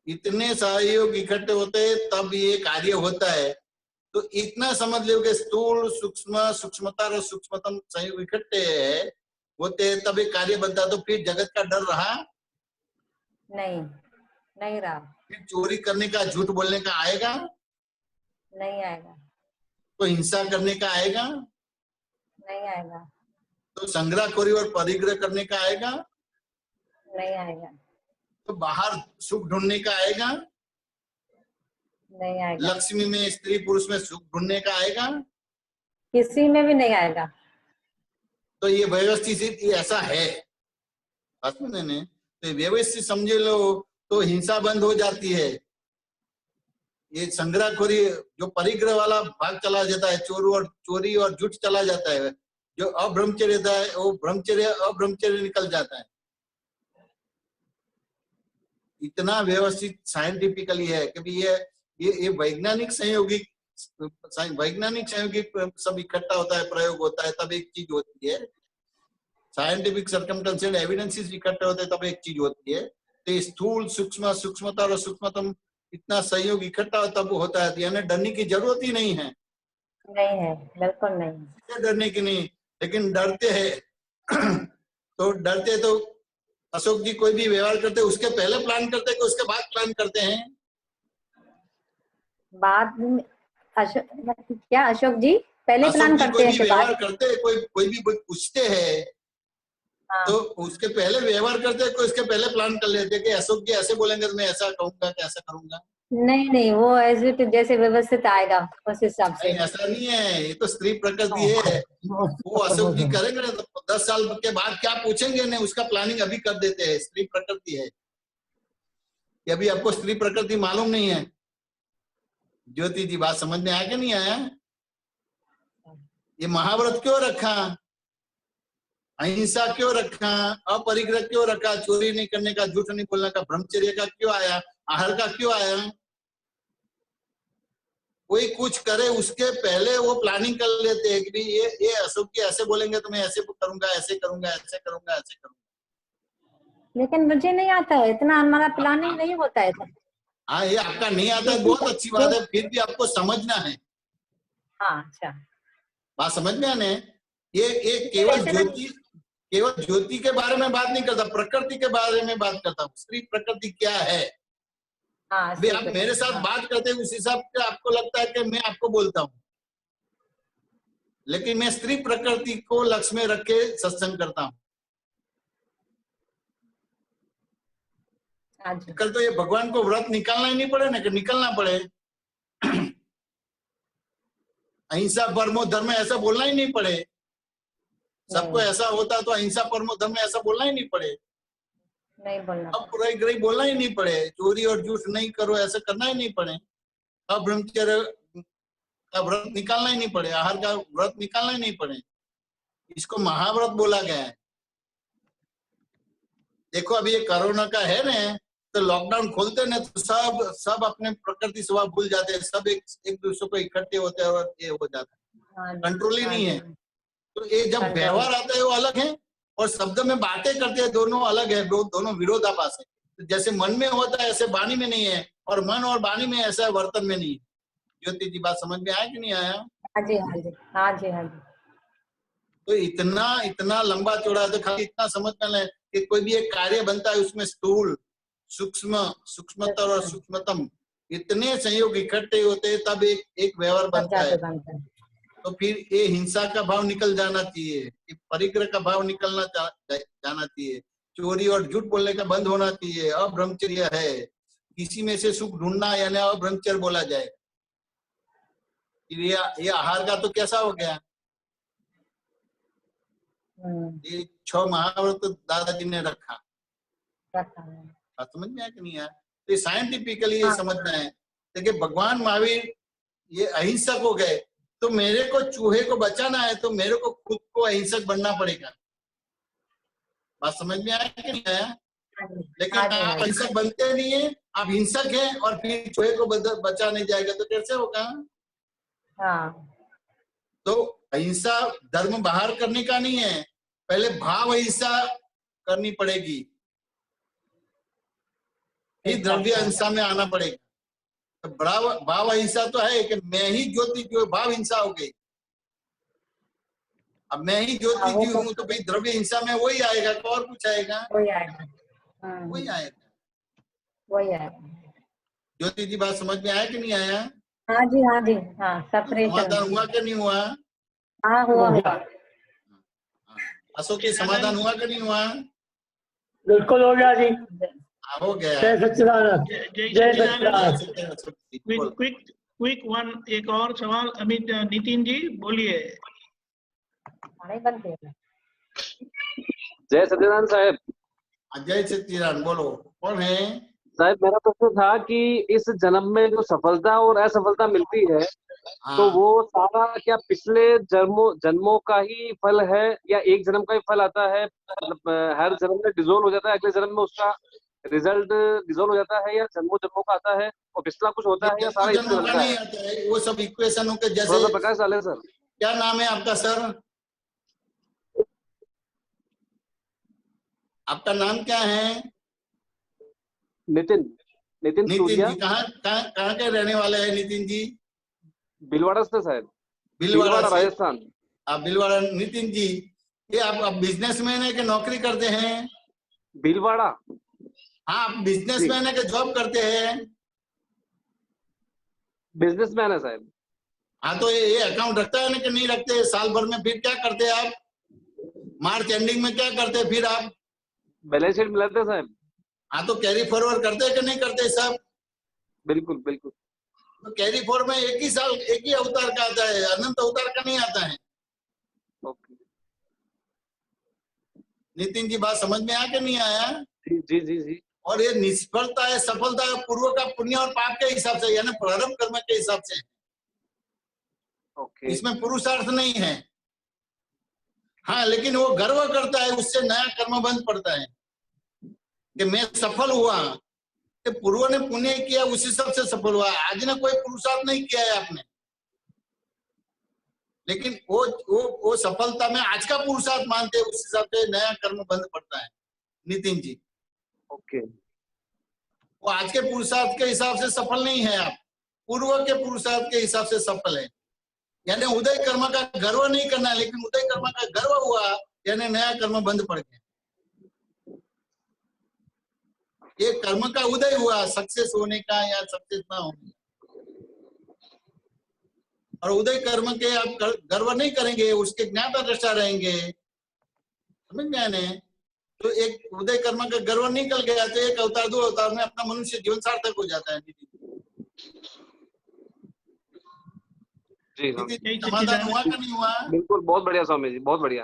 इतने सहयोग इकट्ठे होते हैं तब ये कार्य होता है। तो इतना समझ लो कि स्थूल, सूक्ष्म, सूक्ष्मतर और सूक्ष्मतम संयोग इकट्ठे होते हैं तब एक कार्य बनता है। तो फिर जगत का डर रहा
नहीं रहा।
फिर चोरी करने का, झूठ बोलने का आएगा?
नहीं आएगा।
तो हिंसा करने का आएगा?
नहीं आएगा।
तो संग्रहखोरी और परिग्रह करने का आएगा?
नहीं आएगा।
तो बाहर सुख ढूंढने का आएगा?
नहीं आएगा।
लक्ष्मी में, स्त्री पुरुष में सुख ढूंढने का आएगा?
किसी में भी नहीं आएगा।
तो ये व्यवस्थित ऐसा है। बात में ने तो ये व्यवस्थित समझे लो तो हिंसा बंद हो जाती है। ये संग्रहखोरी जो परिग्रह वाला भाग चला जाता है, चोरी और झूठ चला जाता है। जो अब्रह्मचर्य रहता है वो अब्रह्मचर्य निकल जाता है। इतना व्यवस्थित साइंटिफिकली है कि ये वैज्ञानिक संयोगिक सब इकट्ठा होता है, प्रयोग होता है तब एक चीज होती है। साइंटिफिक सर्कमस्टेंशियल एविडेंसेस इकट्ठे होते हैं तब एक चीज होती है। तो स्थूल, सूक्ष्म, सूक्ष्मतर और सूक्ष्मतम इतना सहयोग इकट्ठा तब होता है। यानी डरने की जरूरत ही नहीं है।
नहीं है, बिल्कुल नहीं।
डरने की नहीं, लेकिन डरते हैं तो डरते तो अशोक जी कोई भी व्यवहार करते उसके पहले प्लान करते कि उसके बाद प्लान करते हैं?
बाद में क्या अशोक जी पहले प्लान करते हैं?
व्यवहार करते कोई भी पूछते हैं तो उसके पहले व्यवहार करते हैं, कोई उसके पहले प्लान कर लेते हैं कि अशोक जी ऐसे बोलेंगे तो मैं ऐसा कहूंगा कि ऐसा करूंगा।
नहीं वो एज इट जैसे व्यवस्थित आएगा उस हिसाब से।
ऐसा नहीं है, ये तो स्त्री प्रकृति है। वो अशोक जी करेंगे ना तो 10 साल के बाद क्या पूछेंगे ना, उसका प्लानिंग अभी कर देते हैं। स्त्री प्रकृति है। ये अभी आपको स्त्री प्रकृति मालूम नहीं है। ज्योति जी बात समझ में आया कि नहीं आया? ये महाव्रत क्यों रखा, अहिंसा क्यों रखा, अपरिग्रह क्यों रखा, चोरी नहीं करने का, झूठ नहीं बोलने का, ब्रह्मचर्य का क्यों आया, आहार का क्यों आया? कोई कुछ करे उसके पहले वो प्लानिंग कर लेते हैं कि ये अशोक जी ऐसे बोलेंगे तो मैं ऐसे करूंगा, ऐसे करूंगा, ऐसे करूंगा, ऐसे करूंगा।
लेकिन मुझे नहीं आता है इतना, हमारा प्लानिंग नहीं होता है।
हाँ ये आपका नहीं आता है, बहुत अच्छी बात है। फिर भी आपको समझना है।
हाँ अच्छा
बात समझ में आने। ये केवल ज्योति के बारे में बात नहीं करता, प्रकृति के बारे में बात करता हूँ। स्त्री प्रकृति क्या है?
हाँ,
भी आप मेरे साथ बात करते हैं उस हिसाब से आपको लगता है कि मैं आपको बोलता हूँ, लेकिन मैं स्त्री प्रकृति को लक्ष्य में रख के सत्संग करता हूँ। कल तो ये भगवान को व्रत निकालना ही नहीं पड़े ना, कि निकलना पड़े। अहिंसा परमो धर्म ऐसा बोलना ही नहीं पड़े। सबको ऐसा होता तो अहिंसा परमो धर्म ऐसा बोलना ही नहीं पड़े।
नहीं बोलना,
अब पूरा बोलना ही नहीं पड़े। चोरी और झूठ नहीं करो ऐसा करना ही नहीं पड़े। अब ब्रह्मचर्य का व्रत निकालना ही नहीं पड़े, आहार का व्रत निकालना ही नहीं पड़े। इसको महाव्रत बोला गया है। देखो अभी ये कोरोना का है ना, तो लॉकडाउन खोलते ना तो सब अपने प्रकृति स्वभाव भूल जाते हैं। सब एक दूसरे को इकट्ठे होते हैं और ये हो जाता है, कंट्रोल ही नहीं है। तो ये जब व्यवहार आता है वो अलग है, और शब्द में बातें करते हैं दोनों अलग है, दोनों विरोधाभास है। तो जैसे मन में होता है ऐसे वाणी में नहीं है, और मन और वाणी में ऐसा वर्तन में नहीं है। ज्योति जी बात समझ में आया कि नहीं आया?
हाँ जी हाँ जी हाँ जी हाँ जी।
तो इतना लंबा चौड़ा, तो खाली इतना समझ में लें कि कोई भी एक कार्य बनता है उसमें स्थूल, सूक्ष्म, सूक्ष्मतर और सूक्ष्मतम इतने संयोग इकट्ठे होते हैं तब एक व्यवहार बनता है। तो फिर ये हिंसा का भाव निकल जाना चाहिए, परिग्रह का भाव निकलना जाना चाहिए, चोरी और झूठ बोलने का बंद होना चाहिए। अब्रह्मचर्य है, किसी में से सुख ढूंढना यानी अब्रह्मचर्य बोला जाए। ये आहार का तो कैसा हो गया, ये 6 महाव्रत तो दादाजी ने रखा, समझ में आया कि नहीं आया? तो साइंटिफिकली ये समझना है। देखिए भगवान महावीर ये अहिंसक हो गए, तो मेरे को चूहे को बचाना है तो मेरे को खुद को अहिंसक बनना पड़ेगा। बात समझ में आया कि नहीं आया? लेकिन आप अहिंसक बनते नहीं है, आप हिंसक हैं और फिर चूहे को बचा नहीं जाएगा तो कैसे होगा? तो अहिंसा धर्म बाहर करने का नहीं है, पहले भाव अहिंसा करनी पड़ेगी, फिर द्रव्य अहिंसा में आना पड़ेगा। तो भाव अहिंसा तो है कि मैं ही ज्योति जो भाव हिंसा हो गई। अब मैं ही ज्योति जी हूँ तो भाई द्रव्य हिंसा में वही आएगा, तो और कुछ आएगा? वही आएगा। ज्योति जी बात समझ में आया कि नहीं आया?
हाँ जी, हाँ जी, हाँ।
समाधान हुआ कि नहीं हुआ?
हाँ हुआ।
अशोक जी समाधान हुआ कि नहीं हुआ?
बिल्कुल हो गया जी,
हो गया।
जय सच्चिदानंद। जय सच्चिदानंद।
क्विक वन, एक और सवाल अमित नितिन जी बोलिए।
जय सच्चिदानंद साहब।
जय सच्चिदानंद, बोलो कौन है
साहब? मेरा प्रश्न था कि इस जन्म में जो सफलता और असफलता मिलती है, तो वो सारा क्या पिछले जन्मों का ही फल है या एक जन्म का ही फल आता है? मतलब हर जन्म में डिसॉल्व हो जाता है, अगले जन्म में उसका रिजल्ट डिसॉल्व हो जाता है, या जन्मों का आता है और पिछला कुछ होता है, या सारा इक्वेशन
का नहीं आता है? वो सब इक्वेशनों के जैसे।
प्रकाश साले सर,
क्या नाम है आपका सर? आपका नाम क्या है?
नितिन
जी। कहाँ के रहने वाले हैं नितिन जी?
भीलवाड़ा से साहब।
भीलवाड़ा
राजस्थान।
आप भीलवाड़ा। नितिन जी, ये आप बिजनेसमैन है कि नौकरी करते हैं?
भीलवाड़ा।
हाँ, आप बिजनेसमैन है कि जॉब करते हैं?
बिजनेसमैन है साहब।
हाँ, तो ये अकाउंट रखता है ना कि नहीं रखते? साल भर में फिर क्या करते हैं आप? मार्च एंडिंग में क्या करते हैं फिर आप?
बैलेंस शीट मिलाते हैं साहब।
हाँ, तो कैरी फॉरवर्ड करते हैं कि नहीं करते सब?
बिल्कुल बिल्कुल।
तो कैरी फॉरवर्ड में एक ही साल एक ही अवतार का आता है, अनंत अवतार का नहीं आता है।
ओके
नितिन जी, बात समझ में आया कि नहीं आया?
जी जी जी।
और ये निष्फलता है सफलता है पूर्व का पुण्य और पाप के हिसाब से, यानी प्रारंभ कर्म के हिसाब से।
ओके।
इसमें पुरुषार्थ नहीं है। हाँ, लेकिन वो गर्व करता है, उससे नया कर्म बंध पड़ता है कि मैं सफल हुआ। कि पूर्व ने पुण्य किया उस हिसाब से सफल हुआ, आज ने कोई पुरुषार्थ नहीं किया है आपने, लेकिन वो सफलता में आज का पुरुषार्थ मानते हैं, उस हिसाब से नया कर्म बंध पड़ता है। नितिन जी,
ओके।
वो आज के पुरुषार्थ के हिसाब से सफल नहीं है, आप पूर्व के पुरुषार्थ के हिसाब से सफल है। यानी उदय कर्म का गर्व नहीं करना, लेकिन उदय कर्म का गर्व हुआ यानी नया कर्म बंद पड़ गया। ये कर्म का उदय हुआ, सक्सेस होने का या सक्सेस ना होने का। और उदय कर्म के आप गर्व नहीं करेंगे, उसके ज्ञाता दृष्टा रहेंगे, समझ में आने। तो एक उदय कर्म का गर्व निकल गया तो एक अवतार दो अवतार में अपना मनुष्य जीवन सार्थक हो जाता है।
जी
समाधान हुआ कि नहीं हुआ?
बिल्कुल, बहुत बढ़िया स्वामी जी, बहुत बढ़िया।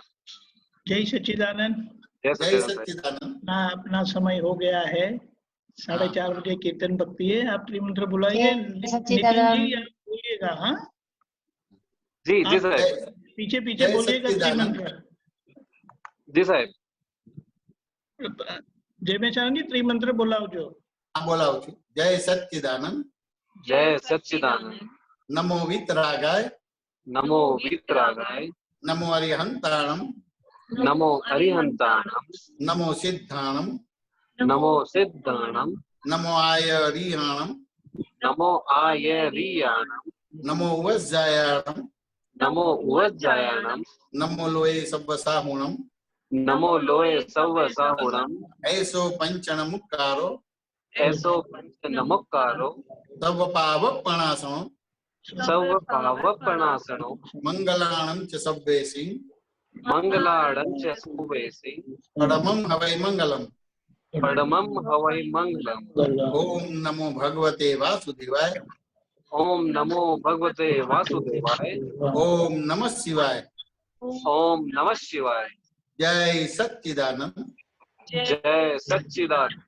जय सच्चिदानंद।
जय सच्चिदानंद।
अपना समय हो गया है, 4:30 बजे कीर्तन भक्ति है। आप त्रिमंत्र बुलाइए नितिन जी, आप बोलिएगा। हाँ
जी जी साहब,
पीछे पीछे बोलिएगा त्रिमंत्र।
जी साहब।
जय बेचारण जी त्रिमंत्र बोलाओ जो।
बोलाओ। जय सच्चिदानंद।
जय सच्चिदानंद।
नमो वीतरागाय।
नमो वीतरागाय।
नमो अरिहंताणम।
नमो अरिहंताणम।
नमो सिद्धाणम।
नमो सिद्धाणम।
नमो आयरियाणम।
नमो आयरियाणम।
नमो वज्जायाणम।
नमो वज्जायाणम।
नमो लोये सव्वसाहुणम।
नमो लोये सव्वसाहुणम।
ऐसो पंचण मुक्कारो।
ऐसो पंच नमस्कारो
तव पावपणासनो
सर्व पावपणासनो
मंगलाणं च सव्वेसि
मंगलाड़ं च सुवेसि
परमं हवै मंगलम्
परमं हवै मंगलम्।
ओम नमो भगवते वासुदेवाय।
ओम नमो भगवते वासुदेवाय।
ओम नमः शिवाय।
ओम नमः शिवाय।
जय सच्चिदानंद।
जय सच्चिदानंद।